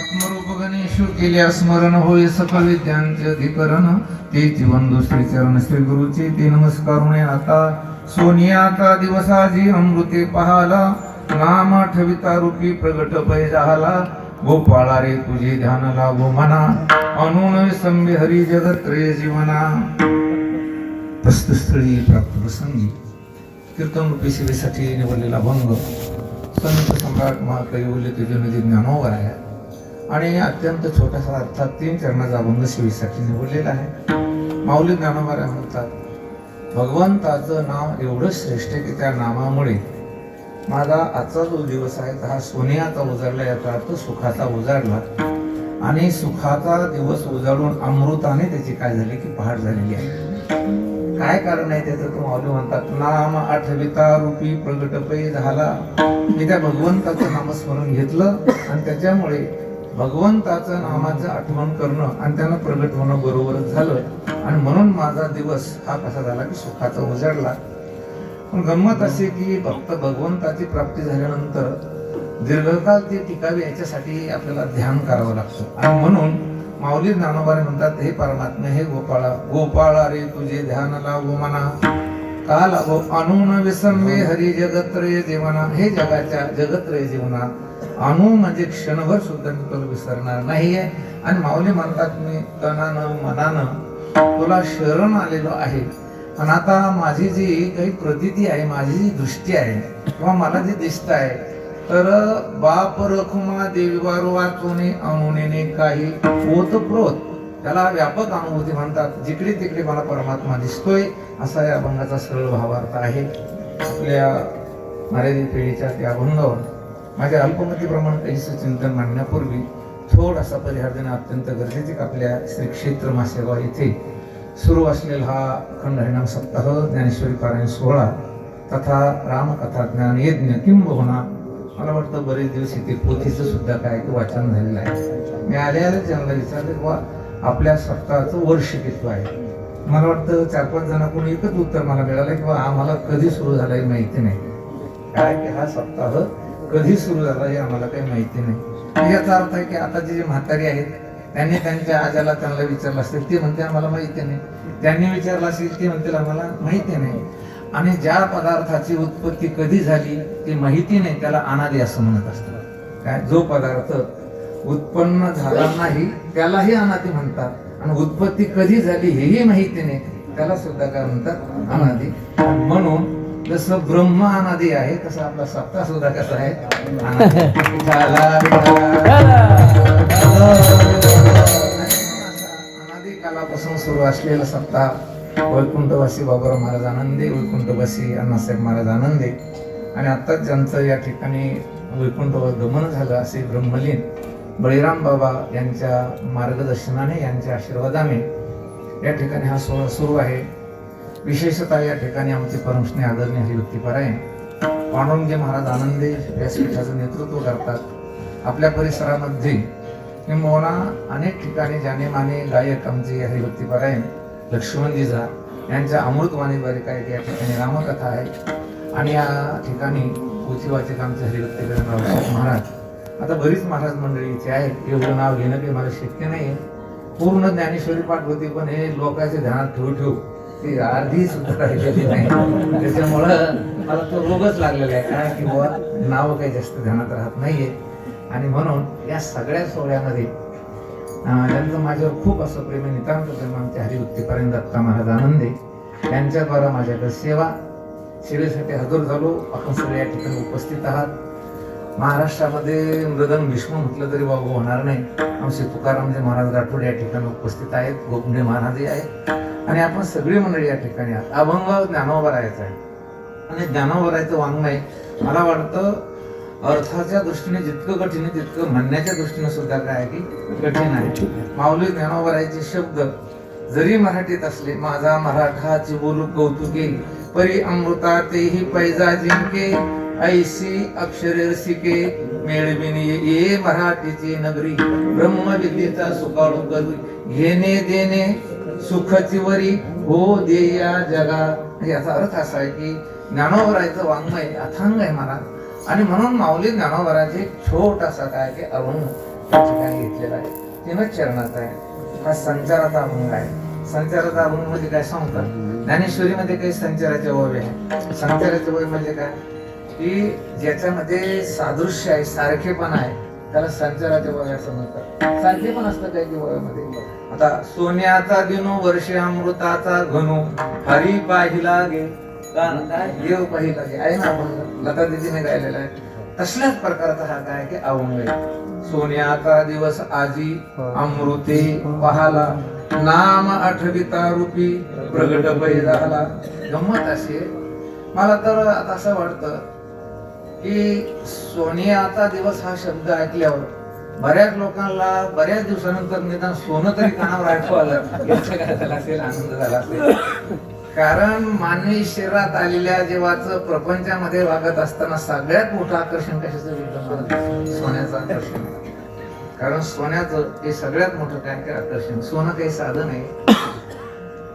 आत्मरूप गणेशु केल्या स्मरण होय सकळ विद्यांचे अधिकरण ते जीवंदो श्री चरण श्री गुरुचे ते नमस्कारुणे आता सोनियाचा दिवसाजी अमृते पहाला नाम ठविता रूपी प्रगट पै झाला गोपाळा रे तुझे ध्यान लागो मना अनुन संभे हरी जगत रे जीवना प्रस्तस्थळी प्राप्त प्रसंगी कीर्तन रूपी सेवेसाठी निवडलेला भंग संत सम्राट महाकवी उल्लेख जनजी ज्ञानोबर आहे आणि अत्यंत छोटासा अर्थात 3 चरणाचा अभंग सेवेसाठी निवडलेला आहे. माऊली ज्ञानोबर म्हणतात भगवंताचं नाव एवढं श्रेष्ठ की त्या नामामुळे माझा आजचा जो दिवस आहे हा सोन्याचा उजाडला, याचा अर्थ सुखाचा उजाडला आणि सुखाचा दिवस उजाडून अमृताने त्याची काय झाली की पहाट झालेली आहे. काय कारण आहे त्याचं तो माऊली म्हणतात नाम आठविता रूपी प्रगट पै झाला. मी त्या भगवंताचं नामस्मरण घेतलं आणि त्याच्यामुळे भगवंताचं नामाचं आठवण करणं आणि त्यांना प्रगट होणं बरोबरच झालं आणि म्हणून माझा दिवस हा कसा झाला की सुखाचा उजाडला. पण गंमत असे की फक्त भगवंताची प्राप्ती झाल्यानंतर दीर्घकाळ ती टिकावी याच्यासाठी आपल्याला ध्यान करावं लागतं आणि म्हणून माऊली ज्ञानोबाने म्हणतात हे परमात्मा हे गोपाळा गोपाळा रे तुझे ध्यान लागो मना का लागो अनुन विसंबे हरी जगत रे जीवना. हे जगाच्या जगत रे जीवना अनु म्हणजे क्षणभर सुद्धा मी तुला विसरणार नाहीये. आणि माऊली म्हणतात मी तनानं मनानं तुला शरण आलेलो आहे पण आता माझी जी काही प्रतीती आहे माझी जी दृष्टी आहे किंवा मला जे दिसत आहे तर बाप रखुमा देवी वारो वाचोने अनुने काही ओतप्रोत त्याला व्यापक अनुभूती म्हणतात. जिकडे तिकडे मला परमात्मा दिसतोय असा या अभंगाचा सरळ भावार्थ आहे. आपल्या मर्यादित पिढीच्या त्या अभंगावर माझ्या अल्पमतीप्रमाणे काहीसं चिंतन मांडण्यापूर्वी थोडासा परिहार देणं अत्यंत गरजेचे की आपल्या श्री क्षेत्र मासेगाव येथे सुरू असलेला हा अखंड हरिनाम सप्ताह ज्ञानेश्वरी पारायण सोहळा तथा रामकथा ज्ञान यज्ञ किंबहुना मला वाटतं बरेच दिवस इथे पोथीचं सुद्धा काय की वाचन झालेलं आहे. मी आल्या ज्यांना विचारलं किंवा आपल्या सप्ताहाचं वर्ष किती आहे. मला वाटतं 4-5 जणांकडून एकच उत्तर मला मिळालं किंवा आम्हाला कधी सुरू झाला हे माहिती नाही. काय की हा सप्ताह कधी सुरू झाला हे आम्हाला काही माहिती नाही. याचा अर्थ आहे की आता जे म्हातारी आहेत त्यांनी त्यांच्या आजाला त्यांना विचारलं असेल ते म्हणते आम्हाला माहिती नाही, त्यांनी विचारलं असेल ते म्हणतील आम्हाला माहिती नाही. आणि ज्या पदार्थाची उत्पत्ती कधी झाली ती माहिती नाही त्याला अनादी असं म्हणत असतात. काय जो पदार्थ उत्पन्न झाला नाही त्यालाही अनादी म्हणतात आणि उत्पत्ती कधी झाली हेही माहिती नाही त्याला सुद्धा काय म्हणतात अनादी. म्हणून जसं ब्रह्म अनादी आहे तसं आपला सप्ताह सुद्धा कसा आहे अनादी कालापासून सुरू असलेला सप्ताह वैकुंठवासी बाबुराव महाराज आनंदे, वैकुंठवासी अण्णासाहेब महाराज आनंदे आणि आत्ताच ज्यांचं या ठिकाणी वैकुंठवर गमन झालं असे ब्रह्मलीन बळीराम बाबा यांच्या मार्गदर्शनाने यांच्या आशीर्वादाने या ठिकाणी हा सोहळा सुरू आहे. विशेषतः या ठिकाणी आमचे परमस्नेह आदरणीय हरिभक्तीपरायण पांडुरंगजी महाराज आनंदे व्यासपीठाचं नेतृत्व करतात. आपल्या परिसरामध्ये किंबहुना अनेक ठिकाणी जाने माने गायक आमचे हरिभक्तीपरायण लक्ष्मणजीजा यांच्या अमृतवाणीद्वारे काय या ठिकाणी रामकथा आहे आणि या ठिकाणी पोथीवाचक आमचे हरिभक्तीपरायण रावसाहेब महाराज. आता बरीच महाराज मंडळी इथे आहेत, एवढं नाव घेणं काही मला शक्य नाही. पूर्ण ज्ञानेश्वरी पाठ होती पण हे लोकांच्या ध्यानात ठेवू ती अर्धी सुद्धा राहिलेली नाही. त्याच्यामुळं मला तो रोगच लागलेला आहे काय की बाबा नाव काही जास्त ध्यानात राहत नाहीये. आणि म्हणून या सगळ्या सोहळ्यामध्ये त्यांचं माझ्यावर खूप असं प्रेम नितांत प्रेम आमचे हरिभक्तीपरायण दत्ता महाराज आनंदे यांच्याद्वारा माझ्याकडे सेवेसाठी हजर झालो. आपण सगळे या ठिकाणी उपस्थित आहात. महाराष्ट्रामध्ये मृदंग भीष्म म्हटलं तरी बाबू होणार नाही. आमचे तुकारामजी महाराज राठोड या ठिकाणी उपस्थित आहेत, गोपंडे महाराजही आहेत आणि आपण सगळी मंडळी या ठिकाणी आहात. अभंग ज्ञानोबरायचा आहे आणि ज्ञानोबरायचं वाङ्मय मला वाटतं अर्थाच्या दृष्टीने जितकं कठीण आहे तितकं म्हणण्याच्या दृष्टीने सुद्धा काय आहे की कठीण आहे. माऊली ज्ञानोबरायचे शब्द जरी मराठीत असले माझा मराठाची बोलू कौतुके परी अमृता तेही पैजा जिंके ऐसी अक्षरे रसिके मेळविनी ये मराठीची नगरी ब्रह्मविद्येचा सुकाळू करू घेणे देणे सुखची वरी हो दे या जगा. याचा अर्थ असा आहे की ज्ञानोबरायचं वाङ्मय अथांग आहे महाराज आणि म्हणून माऊली ज्ञानोबराचे छोटासा काय की अभंग ठिकाणी घेतलेला आहे, 3च चरणाचा आहे. हा संचाराचा अभंग आहे. संचाराचा अभंग म्हणजे काय सांगतात, ज्ञानेश्वरीमध्ये काही संचाराचे ओवे आहे. संचाराचे ओवे म्हणजे काय की ज्याच्यामध्ये सादृश्य आहे, सारखेपण आहे, त्याला संचाराचे ओवे असं म्हणतात. सारखेपण असतं काही की ओव्यामध्ये. आता सोन्याचा दिनो वर्षे अमृताचा घनो हरी पाहिला गे, काय देव पाहिला गे आहे ना अभंग, लता दीदीने गायलेला आहे. तसल्याच प्रकारचा हा काय की अभंग आहे. सोन्याचा दिवस आजी अमृते पाहाला, नाम आठविता रूपी प्रगट पै झाला. गंमत अशी आहे. मला तर आता असं वाटतं की सोन्याचा दिवस हा शब्द ऐकल्यावर बऱ्याच लोकांना बऱ्याच दिवसानंतर निदान सोनं तरी कानावर ऐकू आलं, याचा काय झाला असेल, आनंद झाला असेल. कारण मानवी शरीरात आलेल्या जीवाचं प्रपंचामध्ये वागत असताना सगळ्यात मोठं आकर्षण कशाचं विद्यमान, सोन्याचं आकर्षण. कारण सोन्याचं हे सगळ्यात मोठं काय काय आकर्षण. सोनं काही साधन आहे.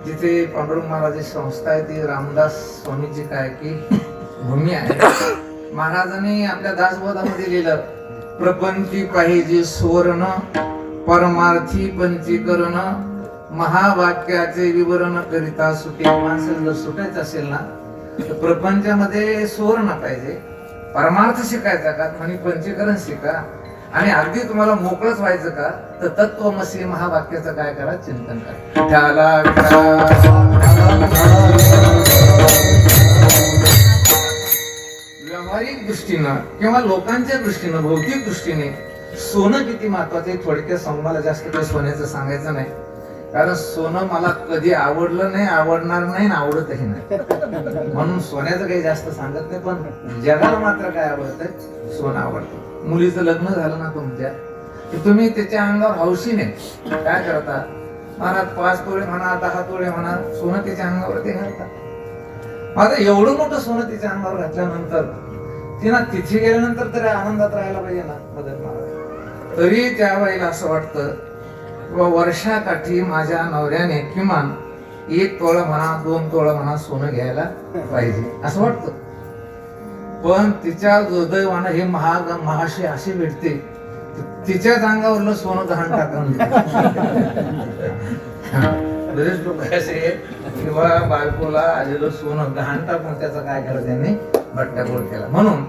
जिथे पांडुरंग महाराजांची संस्था आहे ती रामदास स्वामीची काय की भूमी आहे. महाराजांनी आपल्या दासबोधामध्ये लिहिलं, प्रपंची पाहिजे सुवर्ण परमार्थी पंचीकरण, महावाक्याचे विवरण करिता सुटे. माणसाला जर सुटायचं असेल ना तर प्रपंचामध्ये सुवर्ण पाहिजे, परमार्थ शिकायचा का म्हणजे पंचीकरण शिका, आणि अगदी तुम्हाला मोकळच व्हायचं का तर तत्वमसी महावाक्याचं काय करा, चिंतन करा. व्यावहारिक दृष्टीनं किंवा लोकांच्या दृष्टीनं, भौतिक दृष्टीने सोनं किती महत्वाचं आहे थोडक्यात सांगून मला जास्त काही सोन्याचं सांगायचं नाही. कारण सोनं मला कधी आवडलं नाही, आवडणार नाही, आवडतही नाही, म्हणून सोन्याचं काही जास्त सांगत नाही. पण जगाला मात्र काय आवडतंय, सोनं आवडतं. मुलीचं लग्न झालं ना तुमच्या की तुम्ही त्याच्या अंगावर हौशीने काय करता, मला 5 तोळे म्हणा, 10 तोळे म्हणा, सोनं त्याच्या अंगावर ते घालतात. आता एवढं मोठं सोनं तिच्या अंगावर घातल्यानंतर तिला तिथे गेल्यानंतर तरी आनंदात राहायला पाहिजे ना मदत मला. तरी त्यावेळेला असं वाटतं वर्षाकाठी माझ्या नवऱ्याने किमान 1 तोळा म्हणा, 2 तोळा म्हणा सोनं घ्यायला पाहिजे असं वाटतं. पण तिच्या दुर्दैवानं हे महाग महाशय अशी भेटते, तिच्याच अंगावरलं सोनं गहाण टाकून बरेच लोक असे किंवा बायकोला आलेलं सोनं गहाण टाकून त्याचा काय केलं त्यांनी बट्ट्याबोळ केला. म्हणून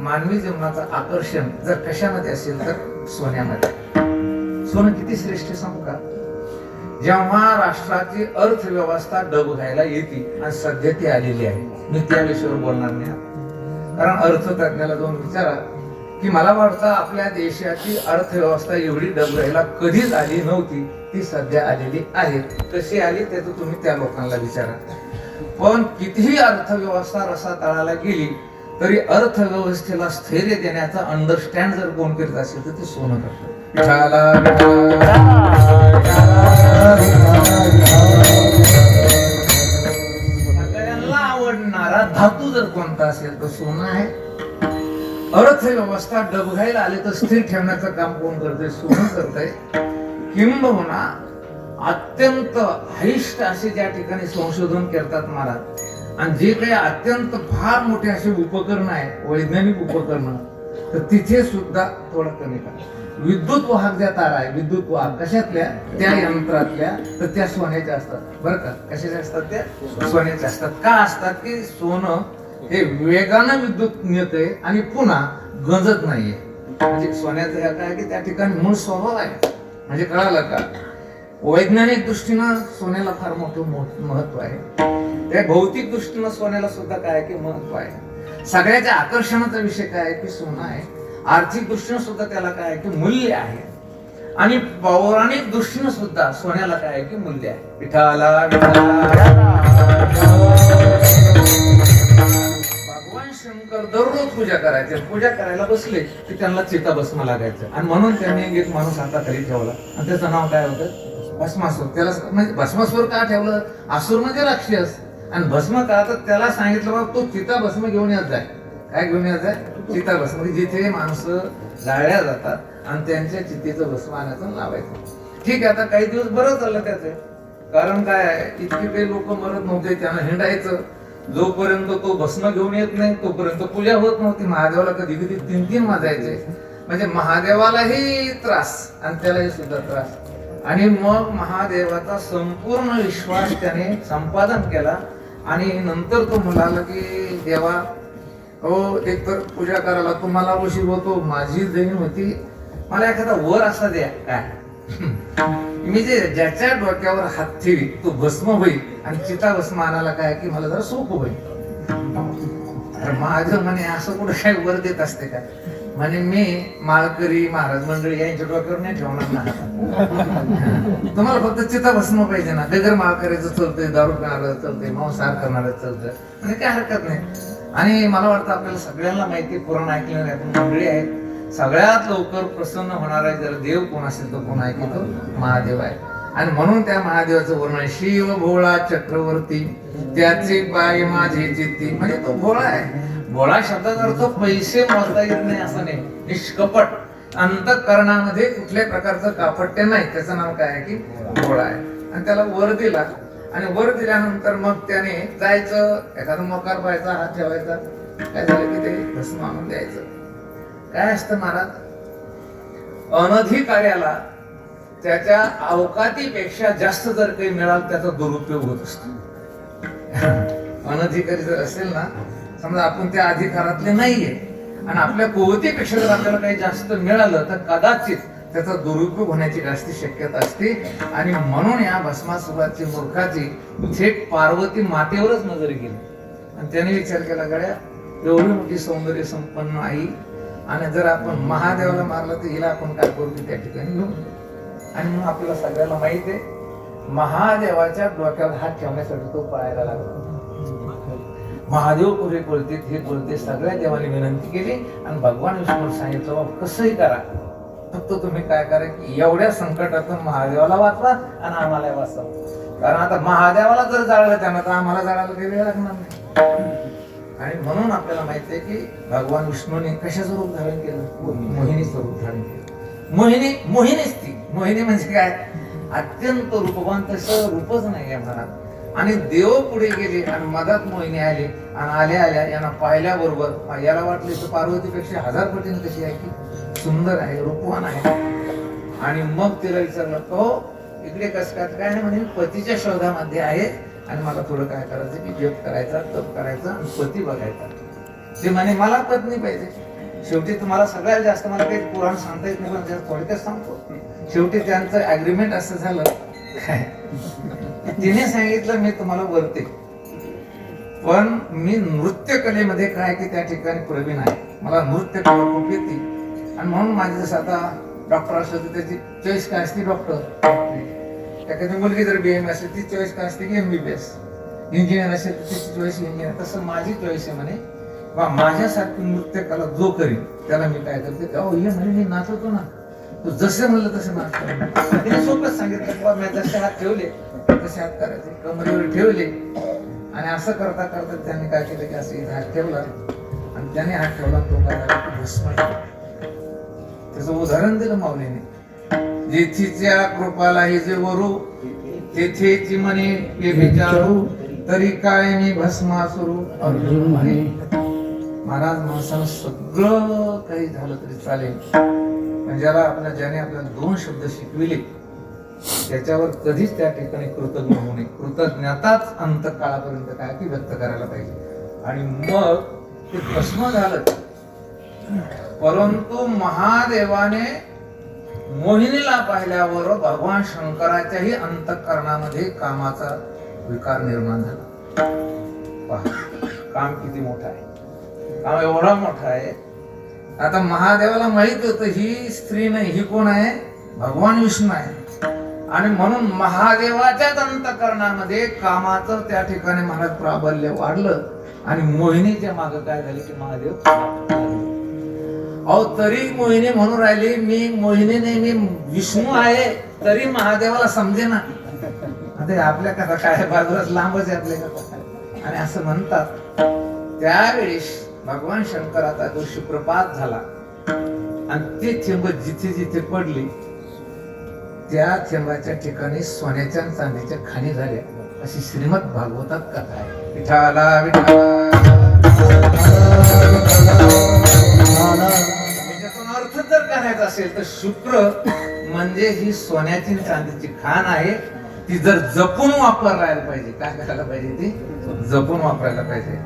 मानवी जीवनाचं आकर्षण जर कशामध्ये असेल तर सोन्यामध्ये. सोनं किती श्रेष्ठ सांगू का, जेव्हा राष्ट्राची अर्थव्यवस्था डबघायला येते आणि सध्या ती आलेली आहे, मी त्या विषयावर बोलणार नाही कारण अर्थतज्ञाला जाऊन विचारा की मला वाटतं आपल्या देशाची अर्थव्यवस्था एवढी डबघायला कधीच आली नव्हती, ती सध्या आलेली आहे. कशी आली ते तर तुम्ही त्या लोकांना विचारा. पण कितीही अर्थव्यवस्था रसातळाला गेली तरी अर्थव्यवस्थेला स्थैर्य देण्याचा अंडरस्टँड जर कोण करीत असेल तर ते सोनं करतं. सगळ्यांना आवडणारा धातू जर कोणता असेल तर सोनं आहे. अर्थव्यवस्था डबघायला आले तर स्थिर ठेवण्याचं काम कोण करतंय, सोनं करतंय. किंबहुना अत्यंत हायस्ट असे ज्या ठिकाणी संशोधन करतात महाराज, आणि जे काही अत्यंत फार मोठे असे उपकरण आहे, वैज्ञानिक उपकरण, तर तिथे सुद्धा थोडं कमी करा. विद्युत वाहक ज्या तारा आहे, विद्युत वाहक कशातल्या, त्या यंत्रातल्या, तर त्या सोन्याच्या असतात बरं का. कशाच्या असतात, त्या सोन्याच्या असतात. का असतात की सोनं हे वेगानं विद्युत नेतंय आणि पुन्हा गंजत नाहीये. म्हणजे सोन्याचं काय की त्या ठिकाणी मूळ स्वभाव आहे. म्हणजे कळालं का, वैज्ञानिक दृष्टीनं सोन्याला फार मोठं महत्व आहे. त्या भौतिक दृष्टीनं सोन्याला सुद्धा काय की महत्व आहे. सगळ्याच्या आकर्षणाचा विषय काय आहे की सोनं आहे. आर्थिक दृष्टीनं सुद्धा त्याला काय आहे की मूल्य आहे, आणि पौराणिक दृष्टीनं सुद्धा सोन्याला काय आहे की मूल्य आहे. विठाला भगवान शंकर दररोज पूजा करायचे. पूजा करायला बसले की त्यांना चिताभस्म लागायचं, आणि म्हणून त्यांनी एक माणूस हाताखाली ठेवला आणि त्याचं नाव काय होतं, भस्मासूर. त्याला म्हणजे भस्मासूर का ठेवलं, असुर म्हणजे राक्षस, आणि भस्म का तर त्याला सांगितलं बाबा तो चिताभस्म घेऊन येत जाय. काय घेऊन येत जाय, चिताभस्म. म्हणजे जिथे माणसं जाळल्या जातात आणि त्यांच्या चितेचं भस्म आणायचं लावायचं. ठीक आहे, आता काही दिवस बरं चाललं त्याचं. कारण काय आहे, इतके काही लोक मरत नव्हते, त्यांना हिंडायचं. जोपर्यंत तो भस्म घेऊन येत नाही तोपर्यंत पूजा होत नव्हती. महादेवाला कधी कधी 3-3 वाजायचे. म्हणजे महादेवालाही त्रास आणि त्यालाही सुद्धा त्रास. आणि मग महादेवाचा संपूर्ण विश्वास त्याने संपादन केला. आणि नंतर तो म्हणाला की देवा हो, एक तर पूजा करायला तुम्हाला उशीर होतो, माझी जमीन होती, मला एखादा वर असा द्या काय मी जे ज्याच्या डोक्यावर हात ठेवी तो भस्म होईल आणि चिता भस्म आणायला काय की मला जरा सोपं होईल. महादेव म्हणे असं कुठं काही वर देत असते का? म्हणे मी माळकरी महाराज मंडळी यांच्या डोक्यावर नाही ठेवणार ना. तुम्हाला फक्त चिता भस्म पाहिजे ना. बेगर माळकरीचं चालतंय, दारू पिणारं चालतंय, मांसाहार करणारं चालतंय, म्हणजे काय हरकत नाही. आणि मला वाटतं आपल्याला सगळ्यांना माहिती, पुराण ऐकलेलं आहे, मंडळी आहेत, सगळ्यात लवकर प्रसन्न होणारा जर देव कोण असेल तर कोण आहे की तो महादेव आहे. आणि म्हणून त्या महादेवाचं वर्णन शिव भोळा चक्रवर्ती त्याचे पाय माझे चित्ती, म्हणजे तो भोळा आहे. भोळा शब्दाचा अर्थ पैसे मोजता येत नाही असं नाही, निष्कपट, अंतःकरणामध्ये कुठल्याही प्रकारचं कापट्य नाही, त्याचं नाव काय आहे की भोळा आहे. आणि त्याला वर दिला आणि वर दिल्यानंतर मग त्याने जायचं, एखादा मोकार पाहायचा, हात ठेवायचा, काय झालं की ते भस्म आणून द्यायचं. काय असतं महाराज, अनधिकार्याला त्याच्या अवकातीपेक्षा जास्त जर काही मिळालं त्याचा दुरुपयोग होत असतो. अनधिकारी जर असेल ना, समजा आपण त्या अधिकारातले नाहीये आणि आपल्या कुवतीपेक्षा जर आपल्याला काही जास्त मिळालं तर कदाचित त्याचा दुरुपयोग होण्याची जास्त शक्यता असते. आणि म्हणून या भस्मासुराची मूर्खाची थेट पार्वती मातेवरच नजर गेली आणि त्याने विचार केला, गड्या एवढी मोठी सौंदर्य संपन्न आई आणि जर आपण महादेवाला मारलं तर हिला आपण काय करू त्या ठिकाणी घेऊ. आणि मग आपल्याला सगळ्याला माहित आहे, महादेवाच्या डोक्यावर हात ठेवण्यासाठी तो पळायला लागला. महादेव पुढे पळते, हे पळते, सगळ्या देवाने विनंती केली आणि भगवान विष्णू सांगितलं बाबा कसंही करा, फक्त तुम्ही काय करा की एवढ्या संकटातून महादेवाला वाचवा आणि आम्हाला वाचवा. कारण आता महादेवाला जर जाळलं त्यानं तर आम्हाला जाळायला काही वेळ लागणार नाही. आणि म्हणून आपल्याला माहिती आहे की भगवान विष्णूने कशाचं रूप धारण केलं? मोहिनीचं रूप धारण केलं. मोहिनीच ती. मोहिनी म्हणजे काय? अत्यंत रूपवान, तसं रूपच नाही आहे महाराज. आणि देव पुढे गेले आणि मधात मोहिनी आली आणि आल्या आल्या यांना पाहिल्याबरोबर याला वाटलं तर पार्वतीपेक्षा 1000 पटीने कशी आहे की सुंदर आहे, रूपवान आहे. आणि मग तिला विचारलं, तो इकडे कसं काय नाही, म्हणे पतीच्या शोधामध्ये आहे आणि मला थोडं काय करायचं की जप करायचा, तप करायचा आणि पती बघायचा. ते म्हणे मला पत्नी पाहिजे. शेवटी तुम्हाला सगळ्यात जास्त मला काही पुराण सांगता येत नाही, पण थोडक्यात सांगतो. शेवटी त्यांचं अग्रीमेंट असं झालं, तिने सांगितलं मी तुम्हाला वरते, पण मी नृत्य कलेमध्ये काय की त्या ठिकाणी प्रवीण आहे, मला नृत्य कला खूप येते. आणि म्हणून माझी जसं आता डॉक्टर असेल तर त्याची चॉईस काय असते डॉक्टर, एखादी मुलगी जर BM असेल ती चॉईस काय असते की MBBS, इंजिनियर असेल तर तिची चॉईस इंजिनियर. तसं माझी चॉईस आहे म्हणे बा, माझ्यासारखी नृत्य कला जो करीन त्याला मी काय करते, ये म्हणे मी नाचवतो ना, तू जसे म्हणलं तसे नाचतो. तिने सोपंच सांगितलं बाबा, मी जसे हात ठेवले तसे हात करायचे, कमरेवर ठेवले. आणि असं करता करता त्यांनी काय केलं की असं हात ठेवला आणि त्याने हात ठेवला, तो काय भस्म. त्याचं उदाहरण दिलं माऊलीने, जेथीच्या कृपाला हे जे वरू तेथेची म्हणे हे विचारू, तरी काय मी भस्मासुरू. अर्जुन म्हणे महाराज माणसानं सगळं काही झालं तरी चालेल, पण ज्याने आपल्याला 2 शब्द शिकविले त्याच्यावर कधीच त्या ठिकाणी कृतज्ञ होऊ नये. कृतज्ञताच अंतकाळापर्यंत काय की व्यक्त करायला पाहिजे. आणि मग ते भस्म झालं. परंतु महादेवाने मोहिनीला पाहिल्यावर भगवान शंकराच्याही अंतःकरणामध्ये कामाचा विकार निर्माण झाला. पहा काम किती मोठं आहे, काम एवढा मोठा आहे. आता महादेवाला माहित होतं ही स्त्री नाही, ही कोण आहे? भगवान विष्णू आहे. आणि म्हणून महादेवाच्याच अंतःकरणामध्ये कामाचं त्या ठिकाणी महाराज प्राबल्य वाढलं आणि मोहिनीच्या मागे काय झाले की महादेव अहो तरी मोहिनी म्हणून राहिली मी मोहिनी नाही, मी विष्णू आहे, तरी महादेवाला समजे ना. आता आपल्या कथा काय बाजूलाच लांबच आहे आपल्या कथा. आणि असं म्हणतात त्यावेळेस भगवान शंकराचा जो शुक्रपात झाला आणि ते थेंब जिथे जिथे पडले त्या थेंबाच्या ठिकाणी सोन्याच्या चांदीच्या खाणी झाल्या, अशी श्रीमद भागवतात कथा आहे. विठाला विठाला. त्याच्यातून अर्थ जर म्हणायचं असेल तर शुक्र म्हणजे ही सोन्याची आणि चांदीची खाण आहे. ती जर जपून वापरायला पाहिजे. काय करायला पाहिजे? ती जपून वापरायला पाहिजे.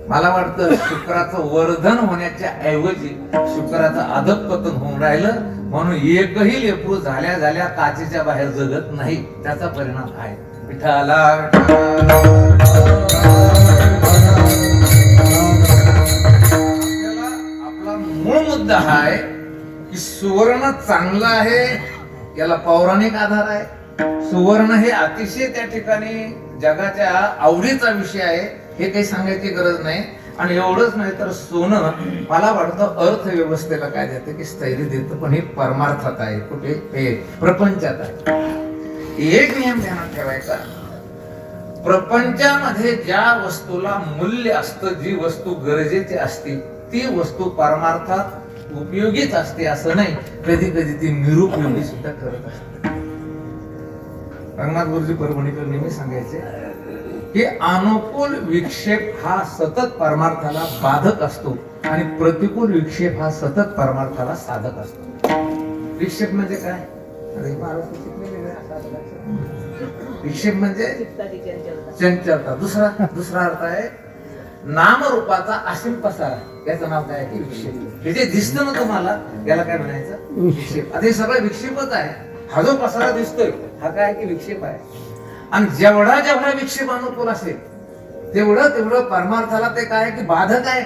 मला वाटतं शुक्राचं वर्धन होण्याच्या ऐवजी शुक्राचं अधःपतन होऊन राहिलं. म्हणून एकही लेकरू झाल्या झाल्या काचेच्या बाहेर जगत नाही. त्याचा परिणाम आहे. विठ्ठला आपला मूळ मुद्दा हा आहे की सुवर्ण चांगलं आहे. याला पौराणिक आधार आहे. सुवर्ण हे अतिशय त्या ठिकाणी जगाच्या आवडीचा विषय आहे. हे काही सांगायची गरज नाही. आणि एवढंच नाही तर सोनं मला वाटतं अर्थव्यवस्थेला काय देतं की स्थैर्य देतं. पण हे परमार्थात आहे. कुठे? हे प्रपंचात आहे. एक नियम ध्यानात ठेवायचा. प्रपंचामध्ये ज्या वस्तूला मूल्य असतं, जी वस्तू गरजेची असते, ती वस्तू परमार्थात उपयोगीच असते असं नाही. कधी कधी ती निरुपयोगी सुद्धा करत असते. रंगनाथ गुरुजी परभणीकर नेहमी सांगायचे की अनुकूल विक्षेप हा सतत परमार्थाला बाधक असतो आणि प्रतिकूल विक्षेप हा सतत परमार्थाला साधक असतो. विक्षेप म्हणजे काय? विक्षेप म्हणजे चंचलता. दुसरा अर्थ आहे नामरूपाचा असीम पसारा. याचं नाव काय आहे? विक्षेप. हे जे दिसतं ना तुम्हाला, याला काय म्हणायचं? विक्षेप. आता हे सगळं विक्षेपच आहे. हा जो पसारा दिसतोय हा काय की विक्षेप आहे. आणि जेवढा जेवढा विक्षेप अनुकूल असेल तेवढं परमार्थाला ते काय की बाधक आहे.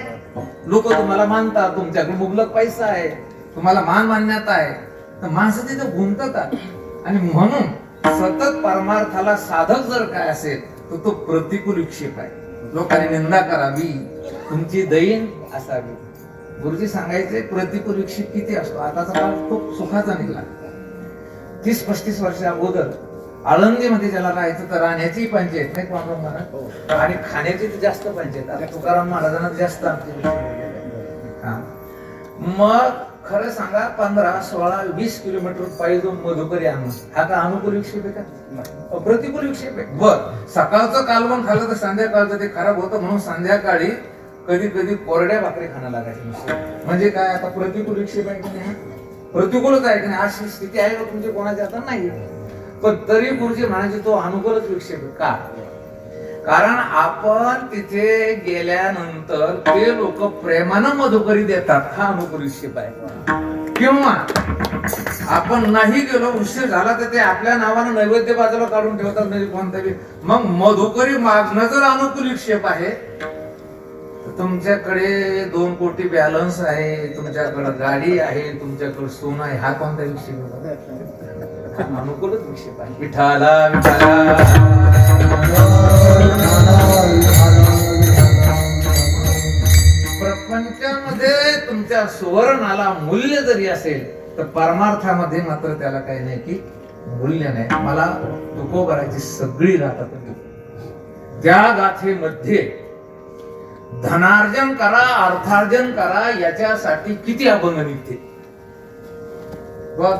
लोक तुम्हाला मानतात, तुमच्याकडे मुबलक पैसा आहे, तुम्हाला मान मान्यता आहे, तर माणसं तिथे गुंततात. आणि म्हणून सतत परमार्थाला साधक जर काय असेल तर तो प्रतिकूल विक्षेप आहे. लोकांनी निंदा करावी, तुमची दैन असावी. गुरुजी सांगायचे प्रतिकूल विक्षेप किती असतो. आताचा काळ खूप सुखाचा निघाला. 30-35 वर्ष अगोदर आळंदीमध्ये ज्याला राहायचं तर राहण्याची पंचायत नाही पांडुरंग महाराज, आणि खाण्याची तर जास्त पंचायत. आता तुकाराम महाराजांना जास्त मग खरं सांगा 15-16-20 किलोमीटर पायी जाऊन मधुकरी आणणं हा का अनुकूल विक्षेप आहे का? प्रतिकूल विक्षेप आहे. बर, सकाळचं कालवण खाल्लं तर संध्याकाळचं ते खराब होतं. म्हणून संध्याकाळी कधी कधी कोरड्या भाकरी खाणं लागायची. म्हणजे काय? आता प्रतिकूल विक्षेप आहे की नाही? प्रतिकूलच आहे की नाही? अशी स्थिती आहे का तुमची? कोणाची आता नाही. पण तरी गुरुजी म्हणायचे तो अनुकूलच विक्षेप आहे. का? कारण आपण तिथे गेल्यानंतर ते लोक प्रेमानं मधुकरी देतात. हा अनुकूल विक्षेप आहे. किंवा आपण नाही गेलो, उशीर झाला तर ते आपल्या नावानं नैवेद्य बाजूला काढून ठेवतात. म्हणजे कोणतरी मग मधुकरी मागणं जर अनुकूल विक्षेप आहे, तुमच्याकडे 2 कोटी बॅलन्स आहे, तुमच्याकडे गाडी आहे, तुमच्याकडे सोनं आहे, हा कोणता विक्षेप आहे? अनुकूलच विक्षेप आहे. विठाला विठाला प्रपंचामध्ये तुमच्या सुवर्णाला मूल्य जरी असेल तर परमार्थामध्ये मात्र त्याला काही नाही की मूल्य नाही. मला तुकोबराची सगळी गाथा त्या गाथेमध्ये धनार्जन करा, अर्थार्जन करा, याच्यासाठी किती अभंग निघते.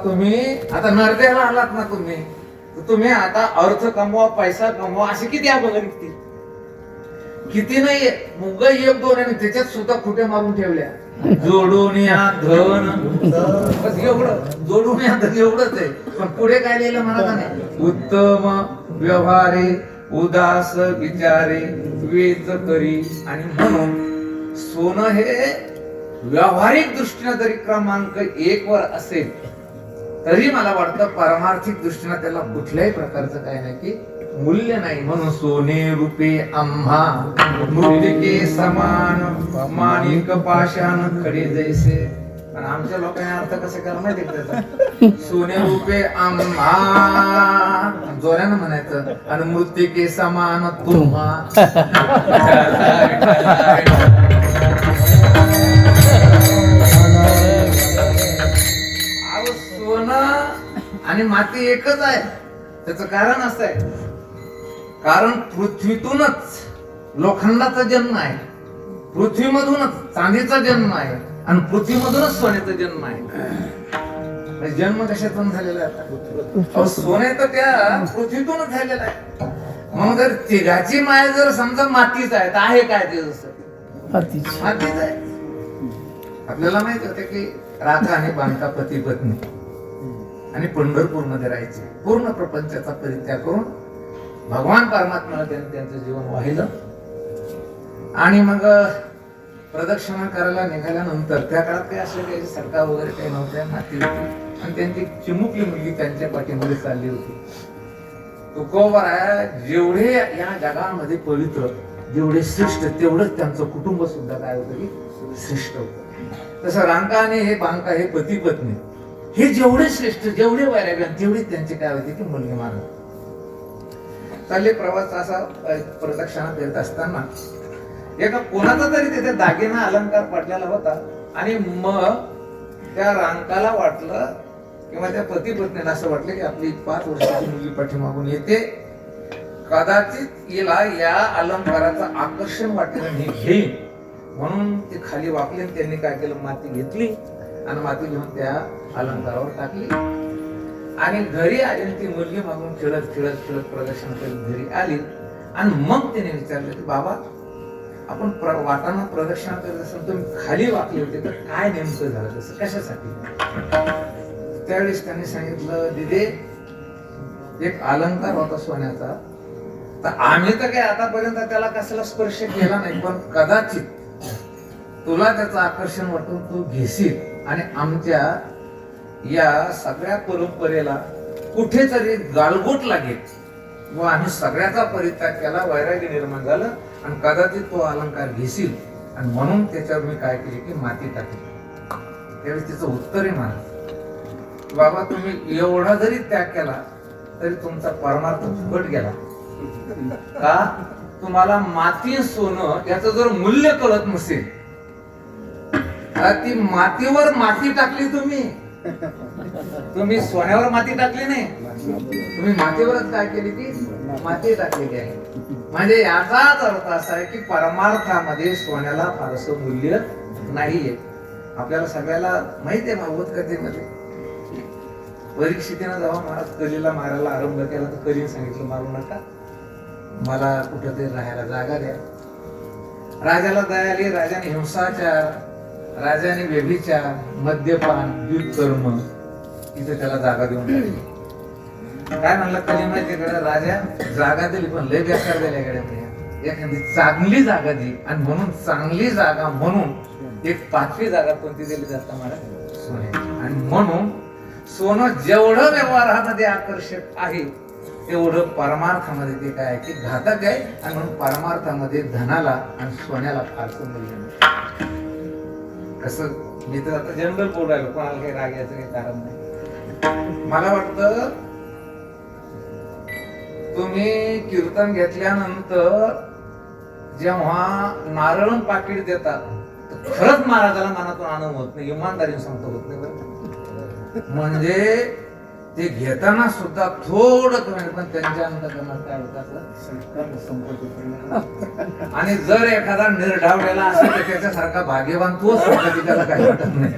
तुम्ही आता नरदेहाला आलात ना, तुम्ही आता अर्थ कमवा, पैसा कमवा, असे किती अभंग निघतील. किती नाहीये, मुंग 1-2 आणि त्याच्यात सुद्धा खुटे मारून ठेवल्या. जोडून या धन, बस एवढं जोडून या धन एवढंच आहे. पण पुढे काय लिहिलं मला नाही. उत्तम व्यवहारे उदास विचारे वेच करी. आणि म्हणून सोनं हे व्यावहारिक दृष्टीने जरी क्रमांक 1 वर असेल तरी मला वाटतं पारमार्थिक दृष्टीने त्याला कुठल्याही प्रकारचं काय नाही की मूल्य नाही. म्हणून सोने रूपे आम्हा मृत्तिके समान, माणिक पाषाण खडे जैसे. पण आमच्या लोकांनी अर्थ कसे करा माहिती त्याचा. सोने रूपे आम्हा जोरानं म्हणायचं, आणि मृत्तिके समान तुम्हा. सोनं आणि माती एकच आहे. त्याचं कारण असं आहे, कारण पृथ्वीतूनच लोखंडाचा जन्म आहे, पृथ्वीमधूनच चांदीचा जन्म आहे, आणि पृथ्वीमधूनच सोन्याचा जन्म आहे. जन्म कशातून झालेला आहे? सोने तर त्या पृथ्वीतूनच झालेला आहे. मग जर तिघाची माय जर समजा मातीच आहे तर आहे काय ते? जसं मातीच आहे. आपल्याला माहित होते की राधा आणि बांका पती पत्नी आणि पंढरपूर मध्ये राहायचे. पूर्ण प्रपंचाचा परित्याग करून भगवान परमात्म्याला त्यांनी त्यांचं जीवन वाहिलं. आणि मग प्रदक्षिणा करायला निघाल्यानंतर त्या काळात काही असले काही सरकार वगैरे काही नव्हत्या, माती होती आणि त्यांची चिमुकली मुलगी त्यांच्या पाठीमध्ये चालली होती. तुकोबराया जेवढे या जगामध्ये पवित्र, जेवढे श्रेष्ठ, तेवढंच त्यांचं कुटुंब सुद्धा काय होतं की श्रेष्ठ होतं. तसं रांका आणि हे बांका हे पती पत्नी हे जेवढे श्रेष्ठ, जेवढे वैराग्यान, तेवढी त्यांची काय होती की मुलगी मारत चालले. प्रवास असा प्रदक्षिणा करीत असताना एका कोणाचा तरी तिथे दागिना अलंकार पडलेला होता आणि मग त्या रांकाला वाटलं किंवा त्या पती पत्नीला असं वाटलं की आपली 5 वर्षाची मुलगी पाठीमागून येते, कदाचित हिला या अलंकाराचं आकर्षण वाटेल मी घेईन, म्हणून ते खाली वाकले. त्यांनी काय केलं, माती घेतली आणि माती घेऊन त्या अलंकारावर टाकली आणि घरी आली. ती मुलगी मागून खेळत खेळत खेळत प्रदर्शन करीत घरी आली आणि मग तिने विचारलं की बाबा, आपण वाटाणा प्रदक्षिणा करत असताना तुम्ही खाली वाकले होते तर काय नेमकं झालं, तसं कशासाठी? त्यावेळेस त्यांनी सांगितलं, दिदे एक अलंकार होता सोन्याचा, तर आम्ही तर काही आतापर्यंत त्याला कशाला स्पर्श केला नाही, पण कदाचित तुला त्याचं आकर्षण वाटून तू घेशील आणि आमच्या या सगळ्या परंपरेला कुठेतरी गालबोट लागेल व आम्ही सगळ्याचा परित्याग केला, वैराग्य निर्माण झालं आणि कदाचित तो अलंकार घेशील आणि म्हणून त्याच्यावर मी काय केली की माती टाकली. त्यावेळेस तिचं उत्तरही महाराज, बाबा तुम्ही एवढा जरी त्याग केला तरी तुमचा परमार्थ फुकट गेला. का? तुम्हाला माती सोनं याचं जर मूल्य कळत नसेल, ती मातीवर माती टाकली तुम्ही सोन्यावर माती टाकली नाही, तुम्ही मातीवरच काय केली की माती टाकलेली आहे. म्हणजे याचाच अर्थ असा आहे की परमार्थामध्ये सोन्याला फारसं मूल्य नाहीये. आपल्याला सगळ्याला माहिती आहे भागवत कथेमध्ये परीक्षितीनं जेव्हा महाराज कलीला मारायला आरंभ केला तर कलीने सांगितलं, मारू नका, मला कुठंतरी राहायला जागा द्या. राजाला दया आली. राजाने हिंसाचार, राजाने व्यभिचार, मद्यपान, दुष्कर्म इथे त्याला जागा देऊन टाकली. काय म्हणलं कली माहितीकडे, राजा जागा दिली पण लय बेकार दिल्याकडे, एखादी चांगली जागा दिली आणि म्हणून चांगली जागा म्हणून एक 5वी जागा कोणती दिली जाते मला, सोन्याची. आणि म्हणून सोनं जेवढं व्यवहारामध्ये आकर्षक आहे तेवढं परमार्थामध्ये ते काय आहे की घातक आहे. आणि म्हणून परमार्थामध्ये धनाला आणि सोन्याला फारसं मूल्य नाही. कसं मी तर आता जनरल बोल राहिलो, कोणाला काही राग यायचं काही कारण नाही. मला वाटतं तुम्ही कीर्तन घेतल्यानंतर जेव्हा नारळ पाकिट देतात तर खरंच महाराजाला मनातून आनंद होत नाही, इमानदारीने सांगतो होत नाही बरं. म्हणजे ते घेताना सुद्धा थोडं कमी, पण त्यांच्या अंतकरणात काय होतं आणि जर एखादा निर्ढावलेला असेल तर त्याच्यासारखा भाग्यवान तोच होता, त्याला काही वाटत नाही.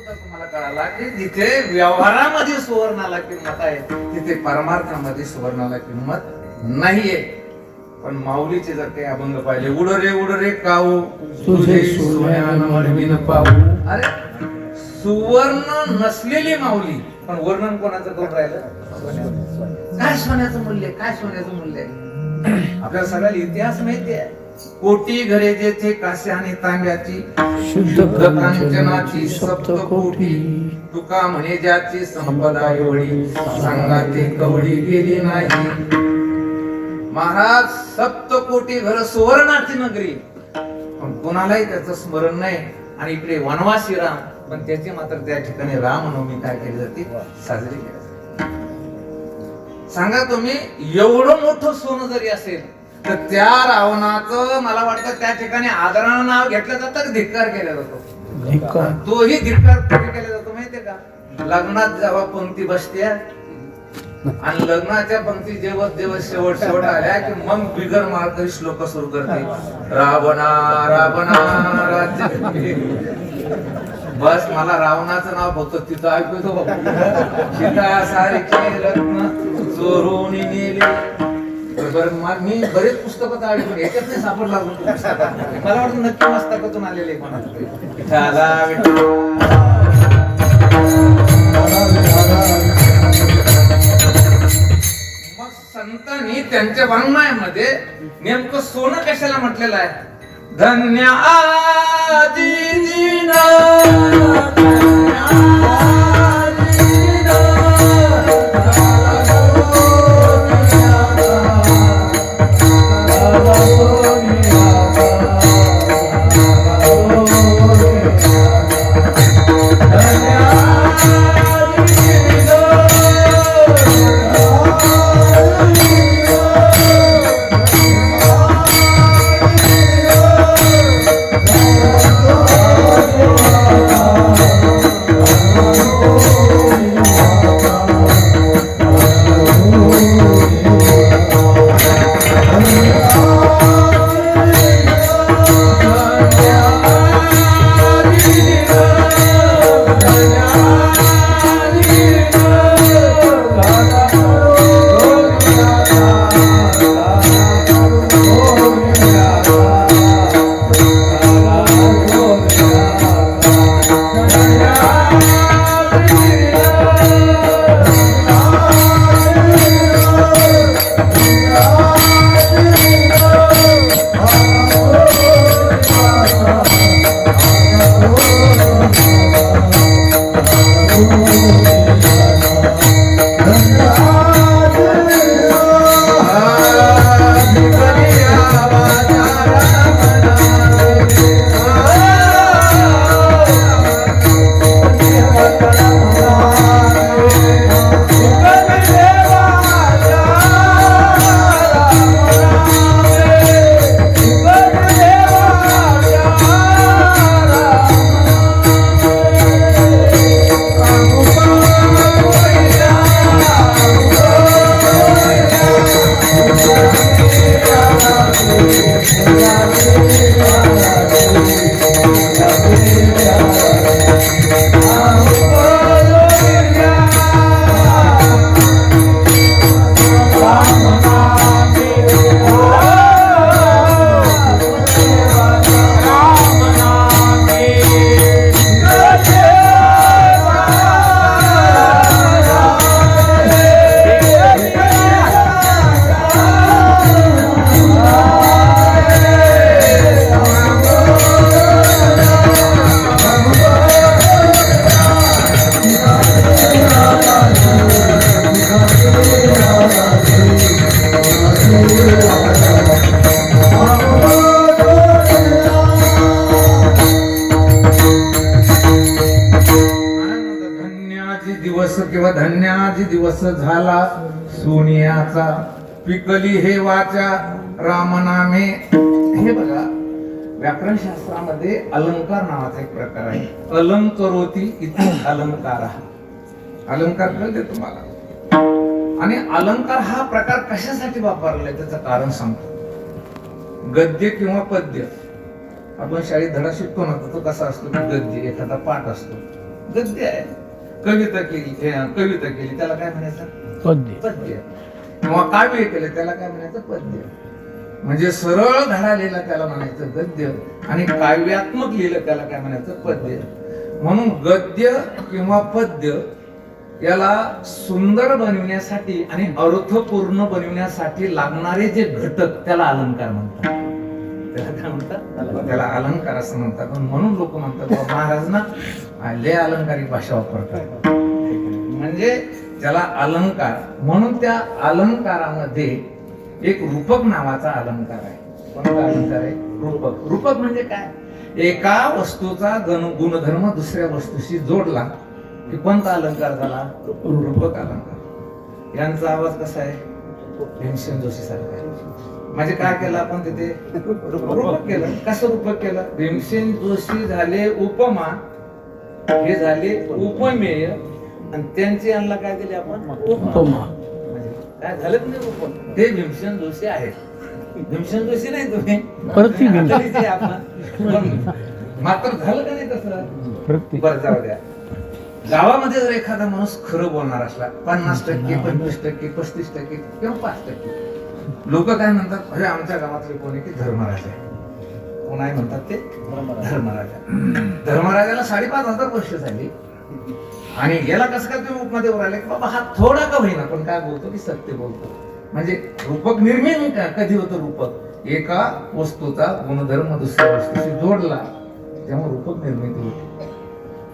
तुम्हाला कळाला की जिथे व्यवहारामध्ये सुवर्णाला किंमत आहे तिथे परमार्थामध्ये सुवर्णाला किंमत नाहीये. पण माऊलीचे जर काही अभंग पाहिले, उड रे काऊ तुझे सोन्यानं पाहू. अरे सुवर्ण नसलेली माऊली, पण वर्णन कोणाचं करून राहिलं, काय सोन्याचं मूल्य, काय सोन्याचं मूल्य. आपल्याला सगळ्याला इतिहास माहिती आहे. कोटी घरे जेथे काश्या आणि तांब्याची, शुद्ध कांचनाची सप्तकोटी, तुका म्हणे ज्याची संपदा एवढी, सांगाते कवडी गेली नाही. महाराज सप्तकोटी घर सुवर्णाची नगरी, पण कोणालाही त्याचं स्मरण नाही. आणि इकडे वनवासी राम, पण त्याची मात्र त्या ठिकाणी रामनवमी काय केली जाते, साजरी केली जाते. सांगा तुम्ही, एवढं मोठं सोनं जरी असेल तर त्या रावणाचं मला वाटतं त्या ठिकाणी आदरानं नाव घेतलं जातं, धिक्कार केला जातो. तोही धिक्कार केला जातो माहितीये का, लग्नात जेव्हा पंक्ती बसते आणि लग्नाच्या पंक्ती जेव्हा शेवट आल्या की मग बिगर मार्ग श्लोक सुरू करते, रावणा रावणा राज्य. बस मला रावणाचं नाव फक्त तिथं ऐकतो. सीता सारखी रत्न चोरून नेली, मी बरेच पुस्तकं चालली पण याच्यात नाही सापडला अजून तो पुस्तक. मला वाटतं नक्की मस्तकातून आलेले मग संतांनी त्यांच्या वाङ्मयामध्ये नेमकं सोनं कशाला म्हटलेलं आहे? धन्य आदि दीना, किंवा धन्याजी दिवस झाला सोनियाचा, पिकली हे वाचा रामनामे. हे बघा, व्याकरण शास्त्रामध्ये अलंकार नावाचा एक प्रकार आहे. अलंकरोती इति अलंकार. अलंकार कळते तुम्हाला? आणि अलंकार हा प्रकार कशासाठी वापरलाय त्याचं कारण सांगतो. गद्य किंवा पद्य, आपण शाळेत धडा शिकतो ना, तो कसा असतो? गद्य, एखादा पाठ असतो, गद्य आहे. कविता केली त्याला काय म्हणायचं? पद्य. किंवा काव्य केलं त्याला काय म्हणायचं? पद्य. म्हणजे सरळ धडा लिहिला त्याला म्हणायचं गद्य, आणि काव्यात्मक लिहिलं त्याला काय म्हणायचं? पद्य. म्हणून गद्य किंवा पद्य याला सुंदर बनविण्यासाठी आणि अर्थपूर्ण बनविण्यासाठी लागणारे जे घटक त्याला अलंकार म्हणतात. त्याला काय म्हणतात? त्याला अलंकार असं म्हणतात. म्हणून लोक म्हणतात महाराज ना लय अलंकारिक भाषा वापरतात, म्हणजे त्याला अलंकार. म्हणून त्या अलंकारामध्ये एक रूपक नावाचा अलंकार आहे. कोणता अलंकार आहे? रूपक. रूपक म्हणजे काय? एका वस्तूचा गुणधर्म दुसऱ्या वस्तूशी जोडला की कोणता अलंकार झाला? रूपक अलंकार. यांचा आवाज कसा आहे? भीमसेन जोशी सारखा आहे. म्हणजे काय केलं आपण तिथे? रूपक केलं. कसं रूपक केलं? भीमसेन जोशी झाले उपमा, हे झाले उपमेय, आणि त्यांची यांना काय दिले आपण? उपमा. म्हणजे काय झालं नाही रूपक? ते भीमसेन जोशी आहेत. भीमसेन जोशी नाही तुम्ही, मात्र झालं का नाही तसं? बरं, जाऊ द्या. गावामध्ये जर एखादा माणूस खरं बोलणार असला, 50%, 25%, 35% किंवा 5%, लोक काय म्हणतात, म्हणजे आमच्या गावातले कोणी की धर्मराजा आहे, कोण आहे म्हणतात ते धर्मराजा. धर्मराजाला 5,500 वर्ष झाली आणि याला कसं काय तुम्ही उपमध्ये राहिले की बाबा हा थोडा का होईना पण काय बोलतो की सत्य बोलतो. म्हणजे रूपक निर्मिती कधी होतं, रूपक एका वस्तूचा गुणधर्म दुसऱ्या वस्तूशी जोडला तेव्हा रूपक निर्मिती होती.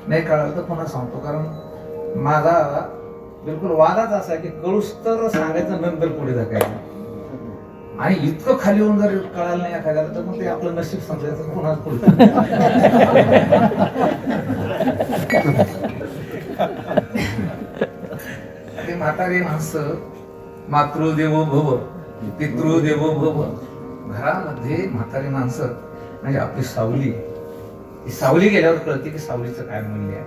नाही कळलं तर पुन्हा सांगतो, कारण माझा बिलकुल वादाच असा की कळूस तर सांगायचं नंतर पुढे जायचं, आणि इतकं खाली होऊन जर कळालं नाही एखाद्याला तर मग ते आपलं नशीब समजायचं पुन्हा पुढे. ते म्हातारी माणसं मातृदेवो भव पितृदेवो भव, घरामध्ये म्हातारी माणसं म्हणजे आपली सावली. सावली गेल्यावर कळते की सावलीचं काय मूल्य आहे.